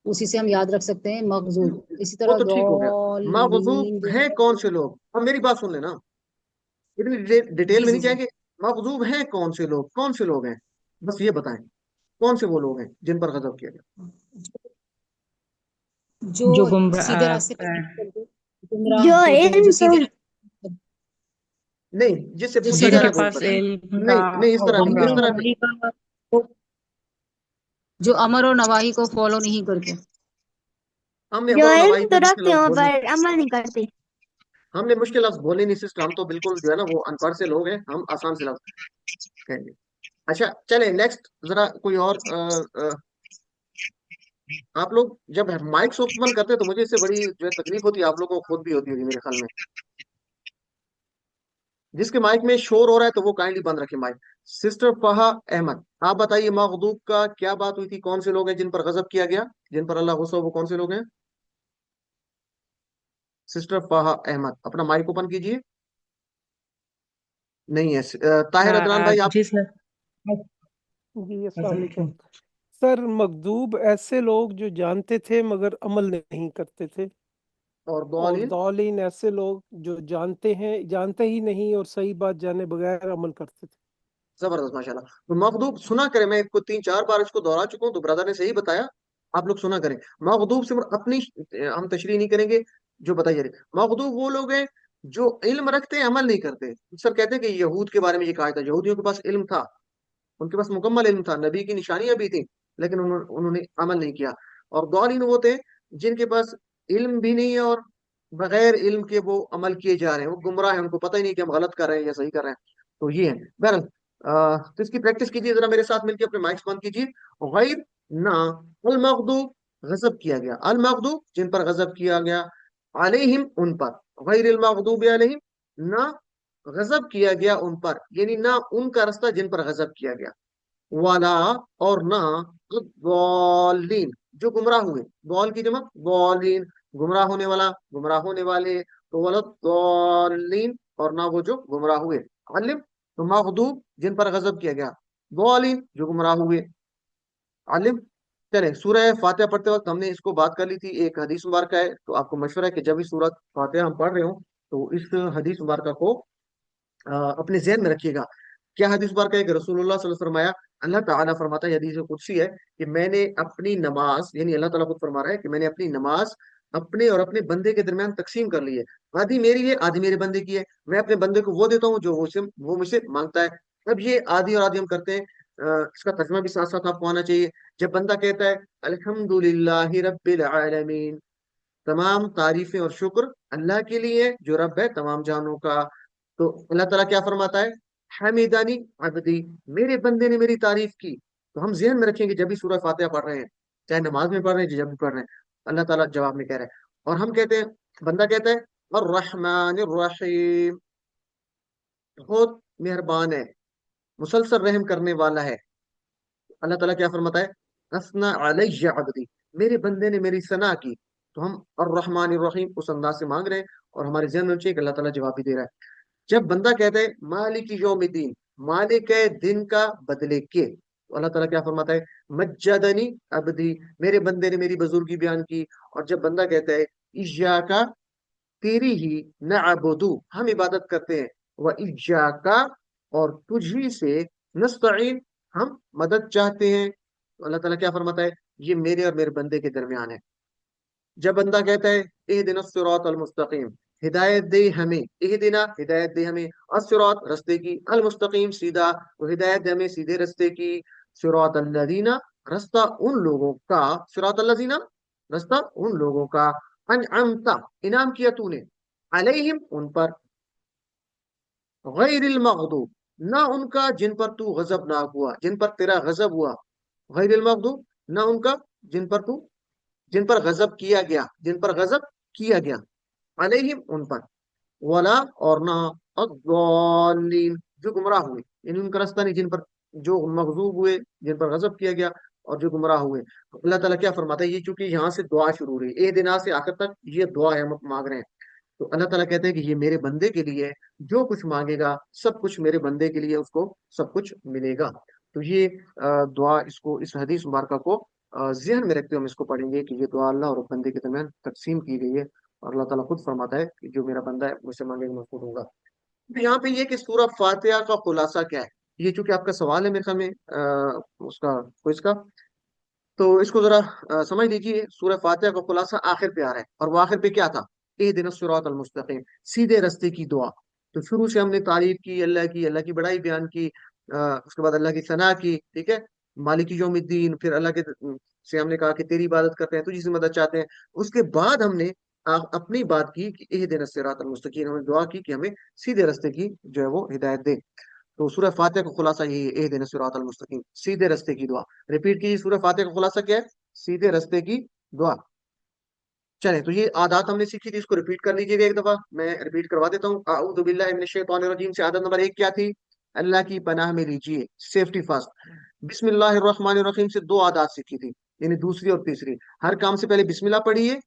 اسی سے ہم یاد رکھ سکتے ہیں مغضوب. اسی وہ طرح تو ٹھیک ہو گیا. ضالین مغضوب ہیں کون سے لوگ؟ اب میری بات سن لینا, اتنی ڈیٹیل جی میں جی نہیں جی جائیں گے. مغضوب ہیں کون سے لوگ؟ کون سے لوگ ہیں؟ بس یہ بتائیں, کون سے وہ لوگ ہیں جن پر غضب کیا گیا؟ جو جو سیدھے راستے پر نہیں چلتے, جو گمراہ ہوتے ہیں, جو سیدھے راستے نہیں, جس سے جو پوچھا سیدھے جا رہا کے ہے وہ پاس بتائیں. علم تھا نہیں نہیں, اس اور طرح نہیں, امر اس و طرح گمراہ. نہیں. نواہی کا, جو امر و نواہی کو فالو نہیں کرتے. ہم نے امر و علم نواہی تو پہ مشکل رکھتے لفظ ہو بولے, پر عمل نہیں کرتے. ہم نے مشکل لفظ بولے نہیں سسٹر, ہم تو بالکل جو ہے نا وہ ان پڑھ سے لوگ ہیں, ہم آسان سے لفظ کہیں گے. اچھا چلیں نیکسٹ, ذرا کوئی اور آپ لوگ جب مائک اوپن کرتے تو مجھے اس سے بڑی جو ہے تکلیف ہوتی ہے, آپ لوگوں کو خود بھی ہوتی ہوگی میرے خیال میں. جس کے مائک میں شور ہو رہا ہے تو وہ کائنڈلی بند رکھے مائک. سسٹر فہا احمد, آپ بتائیے مغضوب کا کیا بات ہوئی تھی؟ کون سے لوگ ہیں جن پر غضب کیا گیا, جن پر اللہ غصہ ہو, وہ کون سے لوگ ہیں؟ سسٹر فہا احمد, اپنا مائک اوپن کیجئے. نہیں ہے. طاہر عدنان بھائی آپ. جی سر. جی السلام علیکم سر. مغضوب ایسے لوگ جو جانتے تھے مگر عمل نہیں کرتے تھے, اور اور ضالین ضالین ایسے لوگ جو جانتے ہی نہیں اور صحیح بات جانے بغیر عمل کرتے تھے. زبردست ماشاءاللہ. تو مغضوب سنا کریں، میں کو 3-4 بار اس کو دوہرا چکا ہوں، تو برادر نے صحیح بتایا، آپ لوگ سنا کریں. مغضوب سے اپنی ہم تشریح نہیں کریں گے، جو بتائی جا رہی. مغضوب وہ لوگ ہیں جو علم رکھتے ہیں عمل نہیں کرتے. سر کہتے ہیں کہ یہود کے بارے میں یہ کہا تھا، یہودیوں کے پاس علم تھا، ان کے پاس مکمل علم تھا، نبی کی نشانیاں بھی تھیں، لیکن انہوں نے عمل نہیں کیا. اور ضالین وہ تھے جن کے پاس علم بھی نہیں ہے اور بغیر علم کے وہ عمل کیے جا رہے ہیں، وہ گمراہ ہیں، ان کو پتہ ہی نہیں کہ ہم غلط کر رہے ہیں یا صحیح کر رہے ہیں. تو یہ ہے. بہرحال تو اس کی پریکٹس کیجیے ذرا میرے ساتھ مل کے، اپنے مائکس بند کیجیے. غیر نہ المغضوب غضب کیا گیا، المغضوب جن پر غضب کیا گیا، علیہم ان پر، غیر المغضوب علیہم نہ غضب کیا گیا ان پر، یعنی نہ ان کا رستہ جن پر غضب کیا گیا، والا اور نہ الضالین جو گمراہ ہوئے. ضال کی جمع ضالین، گمراہ ہونے والا، گمراہ ہونے والے. تو ولا الضالین اور نہ وہ جو گمراہ ہوئے. علم تو مغضوب جن پر غضب کیا گیا، ضالین جو گمراہ ہوئے. علم. چلے سورہ فاتحہ پڑھتے وقت ہم نے اس کو بات کر لی تھی، ایک حدیث مبارکہ ہے، تو آپ کو مشورہ ہے کہ جب بھی سورہ فاتحہ ہم پڑھ رہے ہوں تو اس حدیث مبارکہ کو اپنے ذہن میں رکھیے گا. کیا حدیث مبارکہ ہے کہ رسول اللہ صلی اللہ علیہ وسلم فرمایا، اللہ تعالیٰ فرماتا ہے، حدیث قدسی ہے کہ میں نے اپنی نماز، یعنی اللہ تعالیٰ خود فرما رہا ہے کہ میں نے اپنی نماز اپنے اور اپنے بندے کے درمیان تقسیم کر لی ہے. آدھی میری ہے، آدھی میرے بندے کی ہے. میں اپنے بندے کو وہ دیتا ہوں جو وہ مجھ سے مانگتا ہے. اب یہ آدھی اور آدھی ہم کرتے ہیں، اس کا ترجمہ بھی ساتھ ساتھ آپ کو آنا چاہیے. جب بندہ کہتا ہے الحمدللہ رب العالمین، تمام تعریفیں اور شکر اللہ کے لیے جو رب ہے تمام جہانوں کا، تو اللہ تعالیٰ کیا فرماتا ہے، حمیدانی عبدی، میرے بندے نے میری تعریف کی. تو ہم ذہن میں رکھیں گے جب بھی سورہ فاتحہ پڑھ رہے ہیں، چاہے نماز میں پڑھ رہے ہیں جب بھی پڑھ رہے ہیں، اللہ تعالیٰ جواب میں کہہ رہے ہیں. اور ہم کہتے ہیں، بندہ کہتا ہے الرحمن الرحیم، بہت مہربان ہے، مسلسل رحم کرنے والا ہے. اللہ تعالیٰ کیا فرماتا ہے، اثنا علیہ عبدی، میرے بندے نے میری ثنا کی. تو ہم الرحمن الرحیم اس انداز سے مانگ رہے ہیں، اور ہمارے ذہن میں چاہیے کہ اللہ تعالیٰ جواب بھی دے رہا ہے. جب بندہ کہتا ہے مالک یوم الدین، مالک ہے دن کا بدلے کے، تو اللہ تعالیٰ کیا فرماتا ہے، مجدنی عبدی، میرے بندے نے میری بزرگی بیان کی. اور جب بندہ کہتا ہے ایاکا، تیری ہی نعبدو، ہم عبادت کرتے ہیں، و ایاکا، اور تجھ ہی سے نستعین، ہم مدد چاہتے ہیں. تو اللہ تعالیٰ کیا فرماتا ہے، یہ میرے اور میرے بندے کے درمیان ہے. جب بندہ کہتا ہے اہدنا الصراط المستقیم، ہدایت دے ہمیں، اہدنا ہدایت دے ہمیں، الصراط رستے کی، المستقیم سیدھا، وہ ہدایت دے ہمیں سیدھے رستے کی. صراط الذین، رستہ ان لوگوں کا، صراط الذین رستہ ان لوگوں کا، انعمت انعام کیا تو نے، علیہم ان پر، غیر المغضوب نہ ان کا جن پر تو غضب ناک ہوا، جن پر تیرا غضب ہوا، غیر المغضوب نہ ان کا جن پر غضب کیا گیا، جن پر غضب کیا گیا، علیہم ان پر، ولا اور نہ الضالین جو گمراہ ہوئے، یعنی ان کا رستہ نہیں جن پر جو مغضوب ہوئے، جن پر غضب کیا گیا اور جو گمراہ ہوئے. اللہ تعالیٰ کیا فرماتا ہے، یہ چونکہ یہاں سے دعا شروع ہو رہی ہے، اہدنا سے آخر تک یہ دعا ہے، ہم مانگ رہے ہیں. تو اللہ تعالیٰ کہتے ہیں کہ یہ میرے بندے کے لیے، جو کچھ مانگے گا سب کچھ میرے بندے کے لیے، اس کو سب کچھ ملے گا. تو یہ دعا، اس حدیث مبارکہ کو ذہن میں رکھتے ہوئے ہم اس کو پڑھیں گے کہ یہ دعا اللہ اور بندے کے درمیان تقسیم کی گئی ہے، اور اللہ تعالیٰ خود فرماتا ہے کہ جو میرا بندہ ہے مجھ سے مانگے گا میں اس کو دوں گا. تو یہاں پہ یہ کہ سورہ فاتحہ کا خلاصہ کیا ہے، یہ چونکہ آپ کا سوال ہے میرے خیال میں اس کا کوئز کا، تو اس کو ذرا سمجھ لیجیے. سورہ فاتحہ کا خلاصہ آخر پہ آ رہا ہے، اور وہ آخر پہ کیا تھا، اہدنا الصراط المستقیم، سیدھے رستے کی دعا. تو شروع سے ہم نے تعریف کی، اللہ کی بڑائی بیان کی، اس کے بعد اللہ کی ثنا کی، ٹھیک ہے، مالک یوم الدین، پھر اللہ کے سے ہم نے کہا کہ تیری عبادت کرتے ہیں، تجھی سے مدد چاہتے ہیں. اس کے بعد ہم نے اپنی بات کی کہ اہدنا الصراط المستقیم، ہم نے دعا کی کہ ہمیں سیدھے رستے کی جو ہے وہ ہدایت دے. تو سورہ فاتحہ کا خلاصہ یہی ہے، اہدنا الصراط المستقیم، سیدھے رستے کی دعا. ریپیٹ کیجیے، سورہ فاتحہ کا خلاصہ کیا ہے، سیدھے رستے کی دعا. چلیں تو یہ عادات ہم نے سیکھی تھی، اس کو ریپیٹ کر لیجیے گا ایک دفعہ، میں ریپیٹ کروا دیتا ہوں. اعوذ باللہ من الشیطان الرجیم سے عادت نمبر 1 کیا تھی، اللہ کی پناہ میں لیجیے، سیفٹی فرسٹ. بسم اللہ الرحمن الرحیم سے 2 عادات سیکھی تھی، یعنی دوسری اور تیسری. ہر کام سے پہلے بسم اللہ پڑھیے،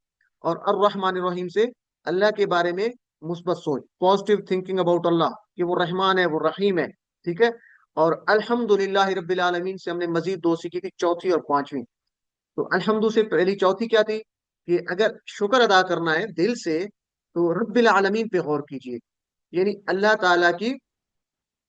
اور الرحمن الرحیم سے اللہ کے بارے میں مثبت سوچ، پازیٹیو تھنکنگ اباؤٹ اللہ، کہ وہ رحمان ہے، وہ رحیم ہے، ٹھیک ہے. اور الحمدللہ رب العالمین سے ہم نے مزید 2 سیکھی تھی، چوتھی اور پانچویں. تو الحمد سے پہلی چوتھی کیا تھی کہ اگر شکر ادا کرنا ہے دل سے تو رب العالمین پہ غور کیجئے، یعنی اللہ تعالیٰ کی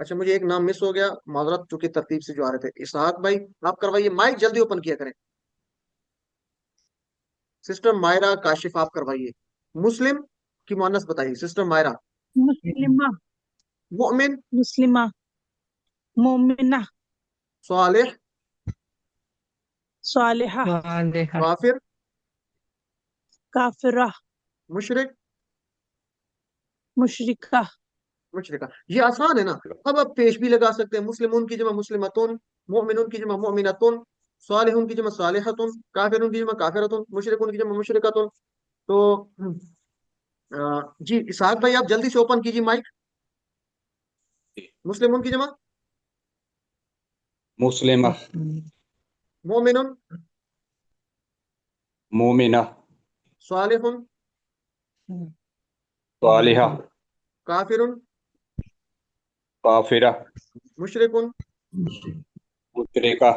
اچھا مجھے ایک نام مس ہو گیا، معذرت، چونکہ ترتیب سے جو آ رہے تھے. اسحاق بھائی آپ کروائیے، مائک جلدی اوپن کیا کریں. سسٹر مائرہ کاشف آپ کروائیے. مسلم کی مؤنث بتائیے سسٹر مائرہ. مسلمہ، مؤمن. مسلمہ، مومنہ، صالح. صالحہ، کافر. کافرہ، مشرک. مشرکہ. مشرکہ. یہ آسان ہے نا. اب آپ پیش بھی لگا سکتے ہیں، مسلمون کی جمع مسلمتون، مؤمنون کی جمع مؤمنتون، صالحون کی جمع صالحتون، کافرون کی جمع کافرتون، مشرکون کی جمع مشرکتون. تو جی اسحاق بھائی آپ جلدی سے اوپن کیجیے مائک. مسلمون کی جمع مسلمہ، مومنون، مومنہ، صالحون، صالحہ، کافرون، کافرہ، مشرکون. مشرکہ.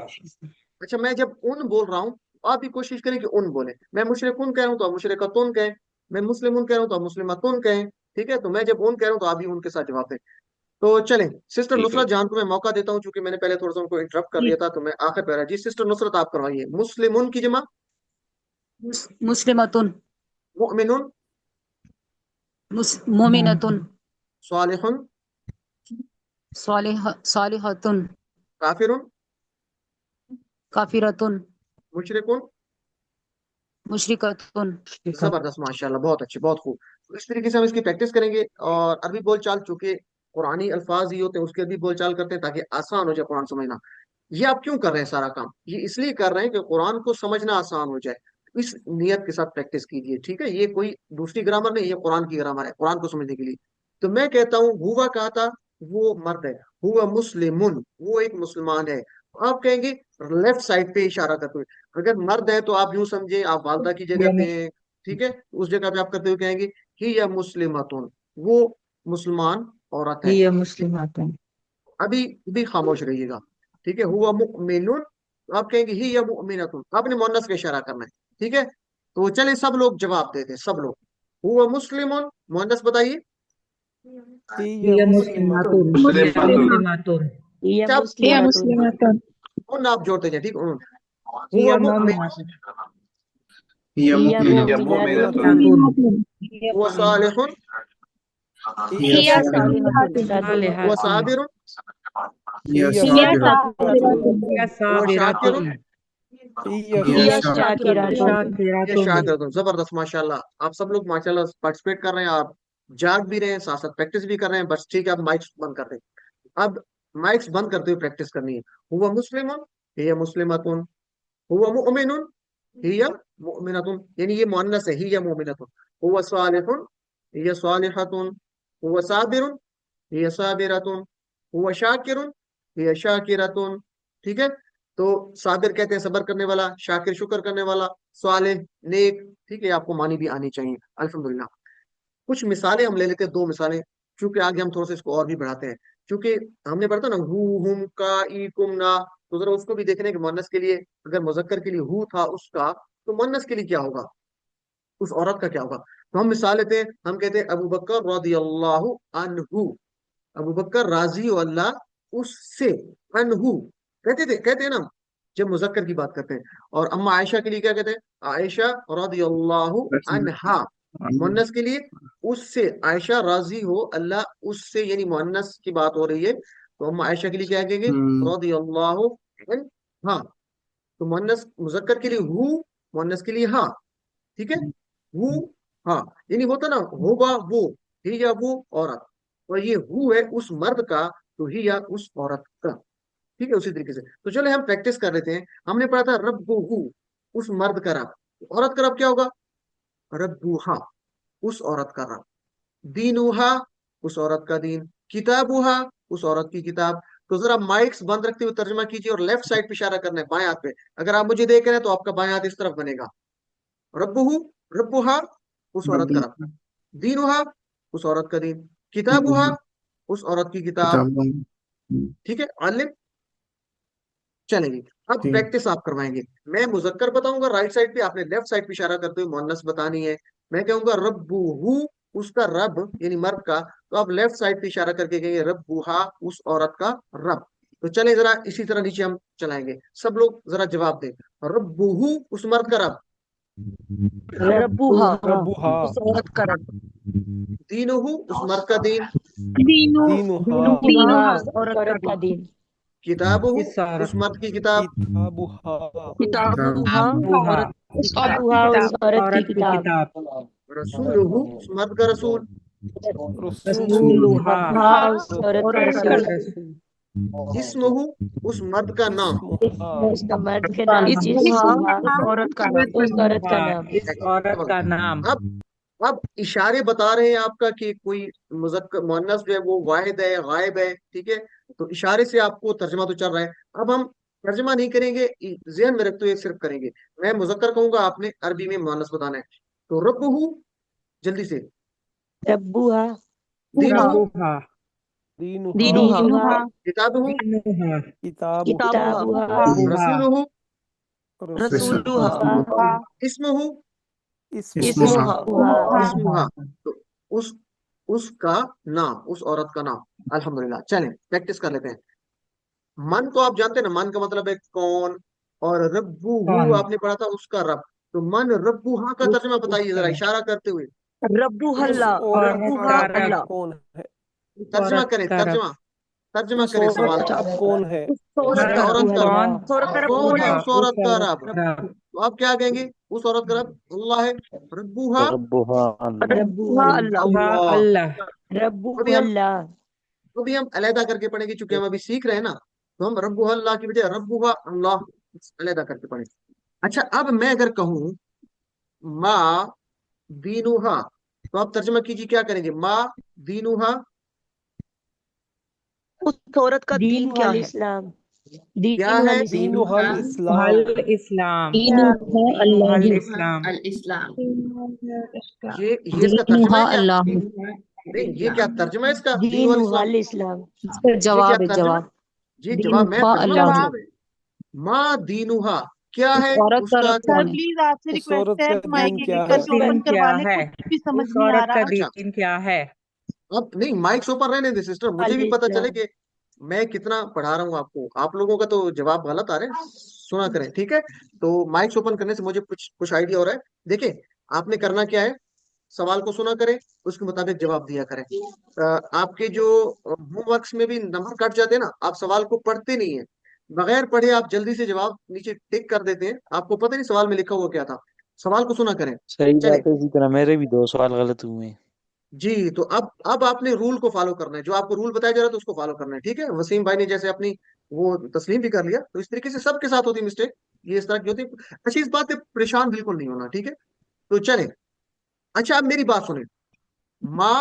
اچھا میں جب ان بول رہا ہوں آپ بھی کوشش کریں کہ ان بولیں. میں مشرکون کہہ رہا ہوں تو آپ مشرکتون کہیں، میں مسلمون کہہ رہا ہوں تو آپ مسلمتون کہیں. ٹھیک ہے، تو میں جب ان کہہ رہا ہوں تو آپ بھی ان کے ساتھ جواب دیں. تو چلیں سسٹر ٹھیک ہے. نصرت جان کو میں موقع دیتا ہوں، چونکہ میں نے پہلے تھوڑا سا ان کو انٹرپٹ کر دیا تھا، تو میں آخر پہ رہا. جی سسٹر نصرت آپ کروائیے. مسلمون کی جمع مسلمتن، مؤمنون، مومنتن، صالحون، صالحتن، کافرون، کافرتن، مشرکون. مشرکتن. زبردست، ماشاءاللہ، بہت اچھے، بہت خوب. اس طریقے سے ہم اس کی پریکٹس کریں گے. اور عربی بول چال چونکہ قرآنی الفاظ ہی ہوتے ہیں، اس کے بھی بول چال کرتے ہیں تاکہ آسان ہو جائے قرآن سمجھنا. یہ آپ کیوں کر رہے ہیں سارا کام؟ یہ اس لیے کر رہے ہیں کہ قرآن کو سمجھنا آسان ہو جائے. اس نیت کے ساتھ پریکٹس کیجیے. ٹھیک ہے، یہ کوئی دوسری گرامر نہیں، یہ قرآن کی گرامر ہے، قرآن کو سمجھنے کے لیے. تو میں کہتا ہوں ہوا کہا تھا، وہ مرد ہے. ہوا مسلمن، وہ ایک مسلمان ہے. آپ کہیں گے لیفٹ سائڈ پہ اشارہ کرتے ہوئے. اگر مرد ہے تو آپ یوں سمجھے آپ والدہ کی جگہ پہ ہیں. ٹھیک ہے، اس جگہ پہ آپ کرتے ہوئے کہیں گے ہی یا مسلمتون، وہ مسلمان عورت ہے. ابھی بھی خاموش رہیے گا. ٹھیک ہے، ہوا مؤمنون، آپ کہیں گے ہی یا مؤمنتون، آپ نے مؤنث کا اشارہ کرنا ہے. ٹھیک ہے، تو چلیں سب لوگ جواب دیتے ہیں، سب لوگ. ہوا مسلمون، مؤنث بتائیے. هي مسلمة. مسلمۃ. هي اچھا هي مسلمة. مسلمة. ان آپ جوڑتے ہیں. ٹھیک ہے، ہوا مؤمن، هي هي مؤمنة. مؤمنة. ہوا صالح، هي هي صالحة. صالحة. ہوا صابر، هي هي صابرة. ہوا شاکر، هي هي شاكرة. شاكرة. یہ شاکر. زبردست، ماشاءاللہ. آپ سب لوگ ماشاءاللہ پارٹیسپیٹ کر رہے ہیں، آپ جاگ بھی رہے ہیں، ساتھ ساتھ پریکٹس بھی کر رہے ہیں. بس ٹھیک ہے، اب مائکس بند کر دیں. اب مائکس بند کرتے ہوئے پریکٹس کرنی ہے. ہوا مسلمون، ہی مسلمتون، ہوا مؤمنون، ہی مؤمنتون، یعنی یہ مؤنث ہے، ہی مؤمنتون. ہوا صالح، ہی صالحتون، ہوا صابر، ہی صابرتون، ہوا شاکر، ہی شاکرتون. ٹھیک ہے، تو صابر کہتے ہیں صبر کرنے والا، شاکر شکر کرنے والا، صالح نیک. ٹھیک ہے، آپ کو معنی بھی آنی چاہیے. الحمدللہ. کچھ مثالیں ہم لے لیتے ہیں، 2 مثالیں، چونکہ آگے ہم تھوڑا سا اس کو اور بھی بڑھاتے ہیں. چونکہ ہم نے پڑھا تھا نا ہو ہم کا ای کم نا، تو ذرا اس کو بھی دیکھنے کہ مؤنث کے لیے اگر مذکر کے لیے ہو تھا اس کا، تو مؤنث کے لیے کیا ہوگا، اس عورت کا کیا ہوگا. تو ہم مثال لیتے ہیں، ہم کہتے ہیں ابو بکر رضی اللہ عنہ، ابو بکر راضی ہو اللہ اس سے، عنہ کہتے ہیں نا جب مذکر کی بات کرتے ہیں. اور اما عائشہ کے لیے کیا کہتے ہیں، عائشہ رضی اللہ عنہا. مؤنث کے لیے اس سے، عائشہ راضی ہو اللہ اس سے، یعنی مؤنث کی بات ہو رہی ہے، تو اما عائشہ کے لیے کیا کہیں گے، رضی اللہ عنہا. تو مؤنث مذکر کے لیے ہو، مؤنث کے لیے ہاں. ٹھیک ہے، وہ ہاں، یعنی ہوتا نا ہوگا وہ، ہی یا وہ عورت، اور یہ ہو ہے اس مرد کا، تو ہی یا اس عورت کا. ٹھیک ہے، اسی طریقے سے. تو چلے ہم پریکٹس کر لیتے ہیں. ہم نے پڑھا تھا رب ہو، اس مرد کا رب. عورت کا رب کیا ہوگا، ربوہا، اس عورت کا رب. دینوہا، اس عورت کا دین. کتابوہا، اس عورت کی کتاب. تو ذرا مائکس بند رکھتے ہوئے ترجمہ کیجیے، اور لیفٹ سائڈ پہ اشارہ کرنا ہے، بائیں ہاتھ پہ. اگر آپ مجھے دیکھ رہے ہیں تو آپ کا بائیں ہاتھ اس طرف بنے گا. ربہو، ربوہا، اس عورت کا رب. دینوہا، اس عورت کا دین. کتابوہا، اس عورت کی کتاب. ٹھیک ہے عالم. چلیں گے اب پریکٹس آپ کروائیں گے. میں مذکر بتاؤں گا رائٹ سائڈ پہ، آپ نے لیفٹ سائڈ پہ اشارہ کرتے ہوئے مؤنث بتانی ہے. میں کہوں گا ربہ، اس کا رب یعنی مرد کا، تو آپ لیفٹ سائڈ پہ اشارہ کر کے کہیں گے ربوہا اس عورت کا رب. تو چلیں ذرا اسی طرح نیچے ہم چلائیں گے, سب لوگ ذرا جواب دیں. ربوہو اس مرد کا رب, ربوہا ربوہا اس عورت کا رب. دینہو اس مرد کا دین, دینو دینہا دینہا اس عورت کا عورت کا دین. دین. کتابہو اس عورت اس مرد کی کتاب, کتابہا کتابوہا اس عورت کی اس کتاب. عورت کی کتابوہا اس کتاب. عورت کی کتاب. رسولہو اس مرد کا رسول, رسولہا ہاں اس عورت کا عورت کا رسول. رسول. اسمہو اس مرد کا نام, اسمہا اس کا مرد کا نام. اسمہا اسمہا اس عورت کا نام. اس عورت کا نام. اس عورت کا نام. اب اشارے بتا رہے ہیں آپ کا کہ کوئی مذکر مؤنث جو ہے وہ واحد ہے, غائب ہے, ٹھیک ہے, تو اشارے سے آپ کو ترجمہ تو چل رہا ہے. اب ہم ترجمہ نہیں کریں گے, ذہن میں رکھتے ہوئے صرف کریں گے. میں مذکر کہوں گا, آپ نے عربی میں مؤنث بتانا ہے. تو ربہو جلدی سے, ربوہا دینہو, ربوہا دینہا دینہا دینہا دینہا کتابہا کتابوہا رسولہو, رسولوہا اسمہو, اسمہا اسمہا, تو اس کا نام, اس عورت کا نام. الحمدللہ. چلیں پریکٹس کر لیتے ہیں. من تو آپ جانتے ہیں نا, من کا مطلب ہے کون, اور ربوہو آپ نے پڑھا تھا اس کا رب. تو من ربوہا کا ترجمہ بتائیے ذرا اشارہ کرتے ہوئے. ربوہا اس اللہ, عورت ربوہا کا رب اللہ. کون ہے؟ ترجمہ عورت کریں, کا رب. ترجمہ اس کریں سوال عورت کا. کا کون ہے؟ اس اس عورت کا عورت کا رب. رب اس عورت کا رب کون ہے, کون ہے؟ اس عورت کا رب. رب. تو آپ کیا کہیں گے, اس عورت کا رب اللہ ہے. ربوہا ربها الله. ربوہا اللہ. اللہ اللہ. اللہ. ربوہا اللہ. ابھی ہم علیحدہ کر کے پڑھیں گے, چونکہ ہم ابھی سیکھ رہے ہیں نا, تو ہم ربوہا اللہ کی بجائے ربوہا اللہ علیحدہ کر کے پڑھیں. اچھا, اب میں اگر کہوں ما دینوہا, تو آپ ترجمہ کیجیے, کیا کریں گے؟ ما دینوہا, اس عورت کا دین دینہا کیا ہے؟ الاسلام. کیا دینہا ہے؟ دینہا الاسلام. الاسلام. الاسلام. الاسلام. یہ اس کا ترجمہ ہے کیا؟ نہیں, یہ کیا ترجمہ ہے اس کا؟ دین دینہا والاسلام. الاسلام. جواب ہے, یہ کیا ترجمہ؟ جواب. جی جواب, میں دینہا ترجمہ اللہ. پوچھ رہا ہوں. ما دینوہا کیا ہے عورت اس کا کا رب سر کون ہے؟ پلیز آپ سے اس ریکویسٹ عورت ہے کا مائک دین ایک کیا ایک کر ہے؟ کے اوپن دین کروا کیا لیں, ہے؟ کچھ بھی سمجھ اس نہیں آ عورت کا رہا. اچھا, دین کیا ہے؟ اب نہیں, مائکس اوپن رہنے دے سسٹر, مجھے بھی پتا چلے الاسلام. کہ میں کتنا پڑھا رہا ہوں آپ کو. آپ لوگوں کا تو جواب غلط آ رہے ہیں, سنا کریں, ٹھیک ہے. تو مائکس اوپن کرنے سے مجھے کچھ آئیڈیا ہو رہا ہے. دیکھیں آپ نے کرنا کیا ہے, سوال کو سنا کریں, اس کے مطابق جواب دیا کریں. آپ کے جو ہوم ورکس میں بھی نمبر کٹ جاتے ہیں نا, آپ سوال کو پڑھتے نہیں ہیں, بغیر پڑھے آپ جلدی سے جواب نیچے ٹک کر دیتے ہیں, آپ کو پتہ نہیں سوال میں لکھا ہوا کیا تھا. سوال کو سنا کریں. صحیح چلے بات ہے, اسی طرح میرے بھی 2 سوال غلط ہوئے ہیں. جی, تو اب آپ نے رول کو فالو کرنا ہے, جو آپ کو رول بتایا جا رہا ہے تو اس کو فالو کرنا ہے, ٹھیک ہے. وسیم بھائی نے جیسے اپنی وہ تسلیم بھی کر لیا, تو اس طریقے سے سب کے ساتھ ہوتی مسٹیک, یہ اس طرح کی ہوتی. اچھا, اس بات پہ پریشان بالکل نہیں ہونا, ٹھیک ہے. تو چلیں, اچھا اب میری بات سنیں. ما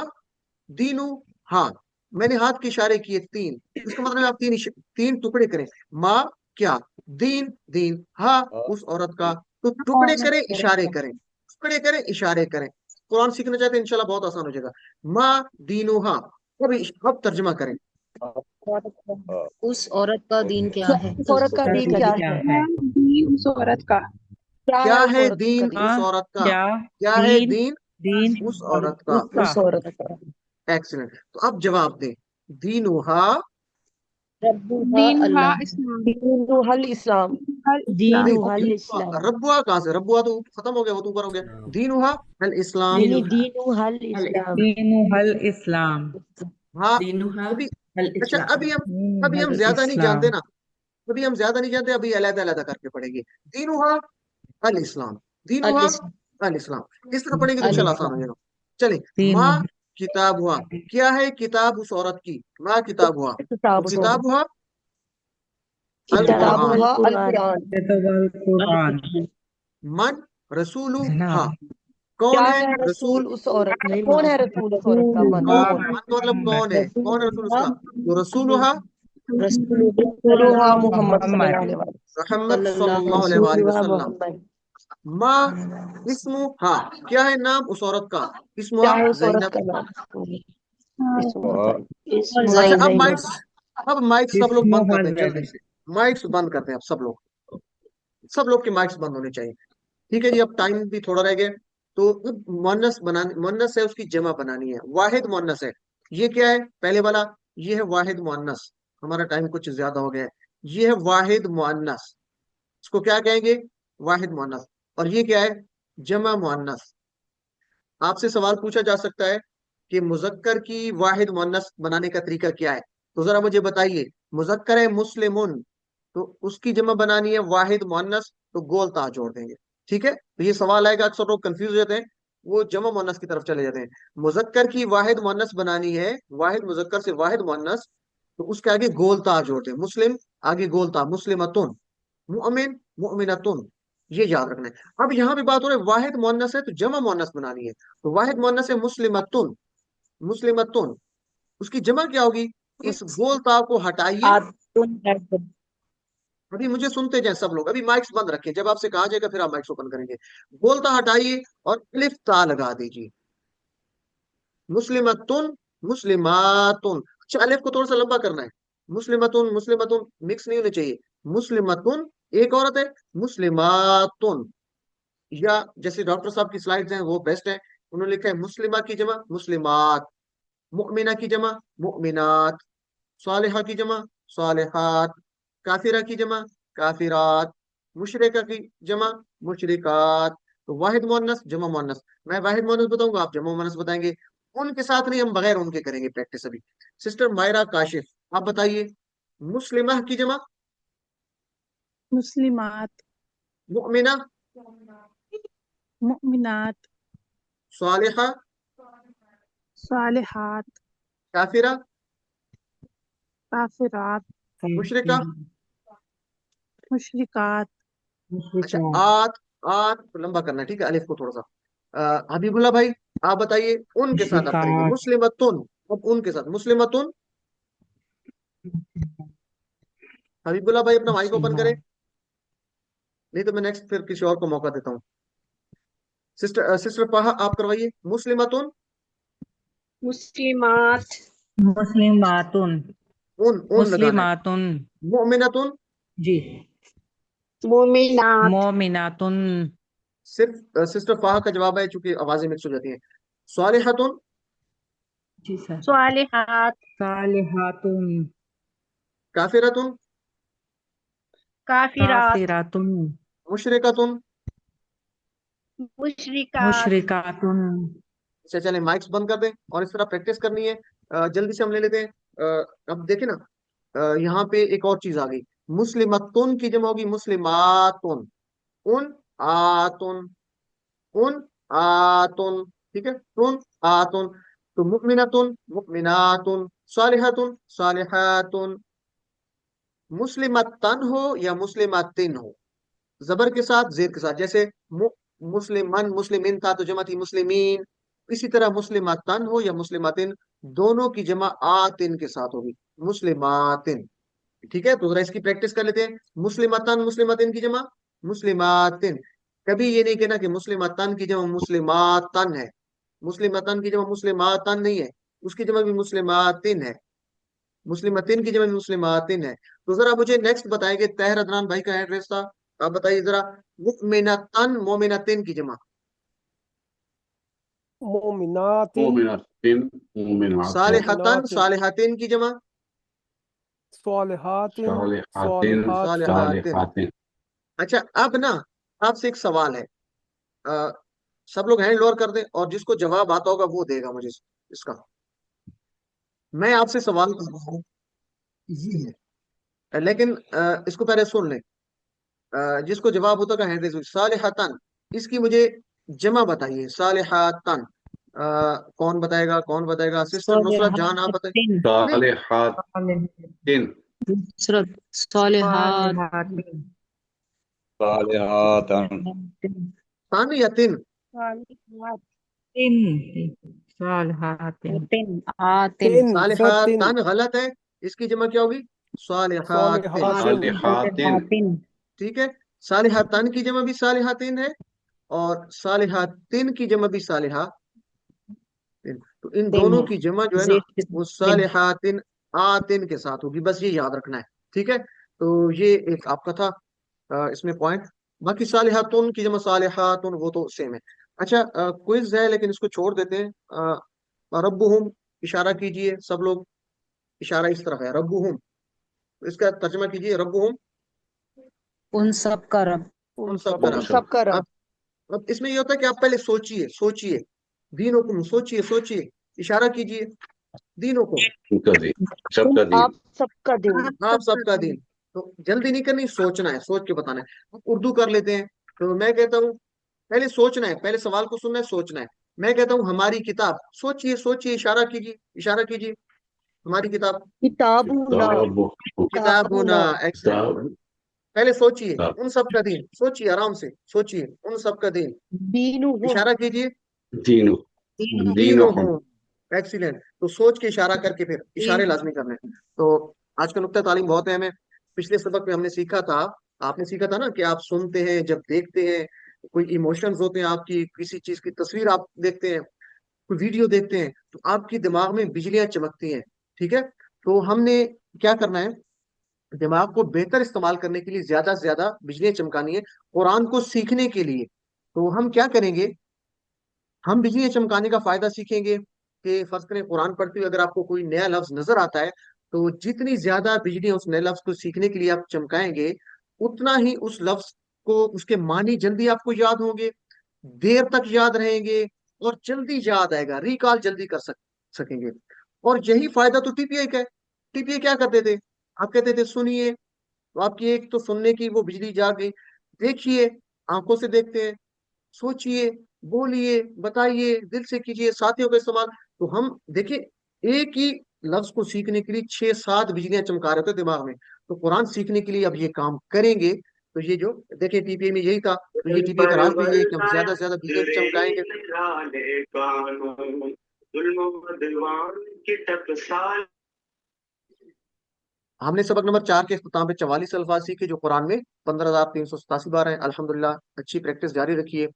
دینو ہاں, میں نے ہاتھ کے اشارے کیے 3, اس کا مطلب آپ 3 ٹکڑے کریں. ما کیا, دین ہاں اس عورت کا, تو ٹکڑے کریں اشارے کریں, ٹکڑے کریں اشارے کریں. قرآن سیکھنا چاہتے ہیں انشاءاللہ بہت آسان ہو جائے گا. ما دینوہا, اب ترجمہ کریں. اس عورت کا دین کیا ہے؟ اس عورت کا دین کیا ہے؟ دین اس عورت کا. کیا اس ہے عورت دین کا اس عورت کا؟ کیا ہے دین دین دین اس عورت کا؟ اس کا. اس عورت کا. ایکسلنٹ. تو اب جواب دیں. دینوہا ربوہا دینہا اللہ. اسلام. دینہا الاسلام. دینہا الاسلام. ربوہ کہاں سے؟ ربوہ تو ختم ہو گیا, وہ تو اوپر ہو گیا. دینوہا الاسلام. نہیں, دینہا الاسلام. دین الاسلام. ہاں ابھی, اچھا ابھی ہم زیادہ نہیں جانتے نا, ابھی ہم زیادہ نہیں جانتے, ابھی علیحدہ علیحدہ کر کے پڑھیں گے. دینوہا الاسلام, دینوہا الاسلام, اس طرح پڑھیں گے تو انشاءاللہ آسان ہو جائے گا. چلیں, ما کتاب ہوا, کیا ہے کتاب اس عورت کی؟ ما کتاب ہوا, کتاب تو کتاب ہوا کتابوہا القرآن. القرآن. قرآن. من رسول ہا, کیا کون ہے ہے رسول؟ رسول اس عورت کا؟ کون ہے رسول اس عورت کا؟ من کون, کون من کا مطلب کون ہے, کون ہے رسول اس کا؟ تو رسول ہا رسولوہا محمد صلی اللہ علیہ وسلم. محمد صلی اللہ علیہ وآلہ وسلم. ما اسم ہا, کیا ہے نام اس عورت کا؟ اسم کیا ہے اس عورت زینب. کا نام؟ اچھا, اب مائک سب لوگ بند کرتے ہیں جلدی سے, مائکس بند کرتے ہیں اب سب لوگ کے مائکس بند ہونے چاہیے, ٹھیک ہے جی. اب ٹائم بھی تھوڑا رہ گیا, تو مؤنث ہے, اس کی جمع بنانی ہے. واحد مؤنث ہے, یہ کیا ہے پہلے والا؟ یہ ہے واحد مؤنث. ہمارا ٹائم کچھ زیادہ ہو گیا ہے. یہ ہے واحد مؤنث. اس کو کیا کہیں گے؟ واحد مؤنث. اور یہ کیا ہے؟ جمع مؤنث. آپ سے سوال پوچھا جا سکتا ہے کہ مذکر کی واحد مؤنث بنانے کا طریقہ کیا ہے؟ تو ذرا مجھے بتائیے. مذکر ہے مسلمون، تو اس کی جمع بنانی ہے واحد مؤنث، تو گول تا جوڑ دیں گے. ٹھیک ہے، تو یہ سوال آئے گا، اکثر لوگ کنفیوز ہو جاتے ہیں، وہ جمع مؤنث کی طرف چلے جاتے ہیں. مذکر کی واحد مؤنث بنانی ہے، واحد مذکر سے واحد مؤنث، تو اس کے آگے گول تا جوڑتے ہیں. مسلم آگے گول تا، مسلمتن. مؤمن مؤمنتن. یہ یاد رکھنا ہے. اب یہاں پہ بات ہو رہی ہے واحد مؤنث ہے تو جمع مؤنث بنانی ہے. تو واحد مؤنث ہے مسلمتن. مسلمتن اس کی جمع کیا ہوگی؟ اس گول تا کو ہٹائیے. ابھی مجھے سنتے جائیں سب لوگ، ابھی مائکس بند رکھیں، جب آپ سے کہا جائے گا پھر آپ مائکس اوپن کریں گے. گول تا ہٹائیے اور الف تا لگا دیجیے. مسلمتن مسلماتن. اچھا الف کو تھوڑا سا لمبا کرنا ہے. مسلمتن مسلمتن مکس نہیں ہونے چاہیے. مسلمتن ایک عورت ہے، مسلماتن. یا جیسے ڈاکٹر صاحب کی سلائیڈز ہیں وہ بیسٹ ہیں، انہوں نے لکھا ہے مسلمہ کی جمع مسلمات، مؤمنہ کی جمع مؤمنات، صالحہ کی جمع صالحات، کافرہ کی جمع کافرات، مشرکہ کی جمع مشرکات. تو واحد مؤنث جمع مؤنث. میں واحد مؤنث بتاؤں گا، آپ جمع مؤنث بتائیں گے. ان کے ساتھ نہیں، ہم بغیر ان کے کریں گے پریکٹس. ابھی سسٹر مائرہ کاشف آپ بتائیے. مسلمہ کی جمع مسلمات، مؤمنہ مؤمنات، صالحہ صالحات، کافرہ کافرات، مشرکہ. مشرکات. اچھا آت لمبا کرنا ہے، ٹھیک ہے، الف کو تھوڑا سا. حبیب اللہ بھائی آپ بتائیے ان کے ساتھ آپ کریں گے. مسلمتن، اب ان کے ساتھ مسلمتن. حبیب اللہ بھائی اپنا مائک اوپن کریں، نہیں تو میں نیکسٹ پھر کسی اور کو موقع دیتا ہوں. سسٹر پاہا آپ کروائیے. مسلمتن مسلمات، مسلماتن، ان لگانا ہے. مسلماتن، مؤمنتن جی، مومنات، مومناتن، صرف سسٹر پاہا کا جواب ہے چونکہ آوازیں مکس ہو جاتی ہیں. صالحتن جی سر، صالحات، صالحاتن، کافرتن کافرات، کافراتن، مشرکتن. مشرکات. مشرکاتن. اچھا چلیں مائکس بند کر دیں اور اس طرح پریکٹس کرنی ہے. جلدی سے ہم لے لیتے ہیں. اب دیکھیں نا یہاں پہ ایک اور چیز آ گئی. مسلمتن کی جمع ہوگی مسلماتن. ان آتن، ان آتن. ٹھیک ہے، تن آتن. تو مؤمنتن مؤمناتن، صالحتن صالحاتن. مسلمتن ہو یا مسلماتن ہو، زبر کے ساتھ زیر کے ساتھ. جیسے مسلمن مسلمین تھا تو جمع تھی مسلمین. اسی طرح مسلماتن ہو یا مسلماتن، دونوں کی جمع آتن کے ساتھ ہوگی مسلماتن. ٹھیک ہے، تو ذرا اس کی پریکٹس کر لیتے ہیں. مسلمتن مسلماتن کی جمع مسلماتن. کبھی یہ نہیں کہنا کہ مسلمتن کی جمع مسلماتن ہے. مسلمتن کی جمع مسلماتن نہیں ہے، اس کی جمع بھی مسلماتن ہے. مسلمتن کی جمع بھی مسلماتن ہے. تو ذرا مجھے نیکسٹ بتائیں گے. طاہر عدنان بھائی کا ایڈریس تھا، آپ بتائیے ذرا. مؤمنتن مومنتن کی جمع مومنات، صالحتن صالحاتن کی جمع صالحات، صالحاتن. اچھا اب نا آپ سے ایک سوال ہے، سب لوگ ہینڈ لوور کر دیں اور جس کو جواب آتا ہوگا وہ دے گا مجھے اس کا. میں آپ سے سوال کر رہا ہوں ایزی ہے، لیکن اس کو پہلے سن لیں. جس کو جواب ہوتا ہوگا ہینڈ ریز. صالحتن اس کی مجھے جمع بتائیے. صالحاتن کون بتائے گا؟ کون بتائے گا؟ سسٹر نصرت جان آپ بتائیں. صالحات، تن یا تن؟ آتن، صالحاتن غلط ہے، اس کی جمع کیا ہوگی؟ صالحاتن. ٹھیک ہے، صالحاتن کی جمع بھی صالحاتن ہے اور صالحاتن کی جمع بھی صالحہ. تو ان دونوں کی جمع جو ہے نا وہ صالحاتن آتن کے ساتھ ہوگی. بس یہ یاد رکھنا ہے. ٹھیک ہے، تو یہ ایک آپ کا تھا اس میں پوائنٹ. باقی صالحاتن کی جمع صالحاتن وہ تو سیم ہے. اچھا کوئز ہے لیکن اس کو چھوڑ دیتے ہیں. ربہم اشارہ کیجئے سب لوگ, اشارہ اس طرف ہے, ربہم, اس کا ترجمہ کیجئے, ربہم ان سب کا رب. ان سب کا ان رب. سب کا رب. اب اس میں یہ ہوتا ہے کہ آپ پہلے سوچئے دینکم, سوچئے اشارہ کیجئے دینکم, کا دین, سب کا دین, آپ سب کا دین. آپ سب کا دین. تو جلدی نہیں کرنی, سوچنا ہے, سوچ کے بتانا ہے. اردو کر لیتے ہیں, تو میں کہتا ہوں پہلے سوچنا ہے, پہلے سوال کو سننا ہے, سوچنا ہے. میں کہتا ہوں ہماری کتاب, سوچئے اشارہ کیجئے ہماری کتاب, کتابنا. کتابنا. ایکسلنٹ. پہلے سوچئے کتاب, ان سب کا دین, سوچئے آرام سے, سوچئے ان سب کا دین, دینہم. اشارہ کیجئے دینو, دینوں دینہم, ہوں. ایکسیلنٹ. تو سوچ کے اشارہ کر کے پھر اشارے لازمی کرنے. تو آج کا نقطہ تعلیم بہت اہم ہے. پچھلے سبق میں ہم نے سیکھا تھا, آپ نے سیکھا تھا نا کہ آپ سنتے ہیں, جب دیکھتے ہیں, کوئی ایموشنز ہوتے ہیں آپ کی, کسی چیز کی تصویر آپ دیکھتے ہیں, کوئی ویڈیو دیکھتے ہیں, تو آپ کی دماغ میں بجلیاں چمکتی ہیں. ٹھیک ہے, تو ہم نے کیا کرنا ہے, دماغ کو بہتر استعمال کرنے کے لیے زیادہ سے زیادہ بجلیاں چمکانی ہے قرآن کو سیکھنے کے لیے. تو ہم کیا کریں گے, ہم بجلیاں چمکانے کا فائدہ سیکھیں گے کہ فرض کریں قرآن پڑھتے ہوئے اگر آپ کو کوئی نیا لفظ نظر آتا ہے, تو جتنی زیادہ بجلیاں اس نئے لفظ کو سیکھنے کے لیے آپ چمکائیں گے, اتنا ہی اس لفظ کو, اس کے معنی جلدی آپ کو یاد ہوں گے, دیر تک یاد رہیں گے, اور جلدی یاد آئے گا, ریکال جلدی کر سکیں گے. اور یہی فائدہ تو ٹی پی آئی کا ہے. ٹی پی آئی کیا کرتے تھے, آپ کہتے تھے سنیے, تو آپ کی ایک تو سننے کی وہ بجلی جاگ گئی, دیکھیے, آنکھوں سے دیکھتے ہیں, سوچئے, بولیے, بتائیے, دل سے کیجئے, ساتھیوں کا استعمال. تو ہم دیکھیں ایک ہی لفظ کو سیکھنے کے لیے 6-7 بجلیاں چمکا رہے تھے دماغ میں. تو قرآن سیکھنے کے لیے اب یہ کام کریں گے. تو یہ جو دیکھیں ٹی پی اے میں یہی تھا, تو یہ ٹی پی اے کا راز بھی یہ ہے کہ ہم زیادہ سے زیادہ بجلیاں چمکائیں گے. ہم نے سبق نمبر 4 کے اختتام پہ 44 الفاظ سیکھے جو قرآن میں 15,387 بار ہیں. الحمدللہ اچھی پریکٹس جاری رکھیے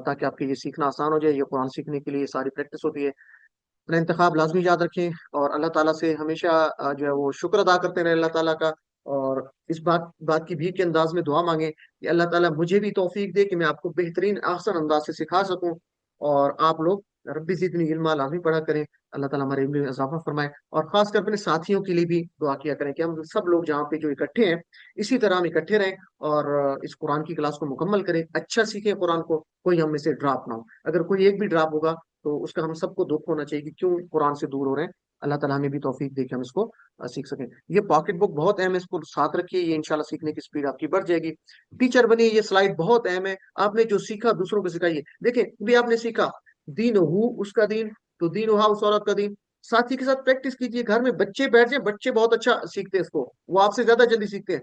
تاکہ آپ کے یہ سیکھنا آسان ہو جائے. یہ قرآن سیکھنے کے لیے ساری پریکٹس ہوتی ہے. اپنا انتخاب لازمی یاد رکھیں, اور اللہ تعالیٰ سے ہمیشہ جو ہے وہ شکر ادا کرتے رہیں اللہ تعالیٰ کا, اور اس بات کی بھیک کے انداز میں دعا مانگیں کہ اللہ تعالیٰ مجھے بھی توفیق دے کہ میں آپ کو بہترین احسن انداز سے سکھا سکوں, اور آپ لوگ ربی زدنی علما لازمی پڑھا کریں. اللہ تعالیٰ ہمارے علم میں اضافہ فرمائے, اور خاص کر اپنے ساتھیوں کے لیے بھی دعا کیا کریں کہ ہم سب لوگ جہاں پہ جو اکٹھے ہیں اسی طرح ہم اکٹھے رہیں, اور اس قرآن کی کلاس کو مکمل کریں, اچھا سیکھیں قرآن کو, کوئی ہم میں سے ڈراپ نہ ہو. اگر کوئی ایک بھی ڈراپ ہوگا تو اس کا ہم سب کو دکھ ہونا چاہیے کہ کیوں قرآن سے دور ہو رہے ہیں. اللہ تعالیٰ ہمیں بھی توفیق دے کہ ہم اس کو سیکھ سکیں. یہ پاکٹ بک بہت اہم ہے, اس کو ساتھ رکھیے, یہ انشاءاللہ سیکھنے کی سپیڈ آپ کی بڑھ جائے گی. ٹیچر بنیے, یہ سلائیڈ بہت اہم ہے. آپ نے جو سیکھا دوسروں کو سکھائیے. دیکھیں بھی آپ نے سیکھا دین ہو اس کا دین, تو دین ہوا اس عورت کا دین, ساتھی کے ساتھ پریکٹس کیجیے. گھر میں بچے بیٹھ جائیں, بچے بہت اچھا سیکھتے ہیں اس کو, وہ آپ سے زیادہ جلدی سیکھتے ہیں.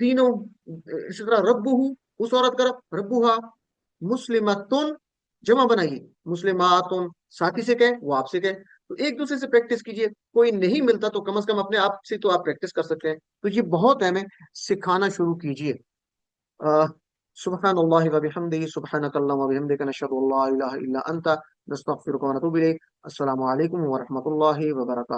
دین اسی طرح رب ہو اس عورت کا رب, ربوہا مسلمتن, جمع بنائیے, مسلماتن ساتھی سے کہیں, وہ آپ سے کہیں. تو ایک دوسرے سے پریکٹس کیجئے. کوئی نہیں ملتا تو کم از کم اپنے آپ سے تو آپ پریکٹس کر سکتے ہیں. تو یہ بہت اہم ہے, سکھانا شروع کیجئے. سبحان اللہ و بحمدہ, سبحانک اللہم و بحمدک, نشہد ان لا الہ الا انت, نستغفرک و نتوب الیک. السلام علیکم ورحمۃ اللہ وبرکاتہ.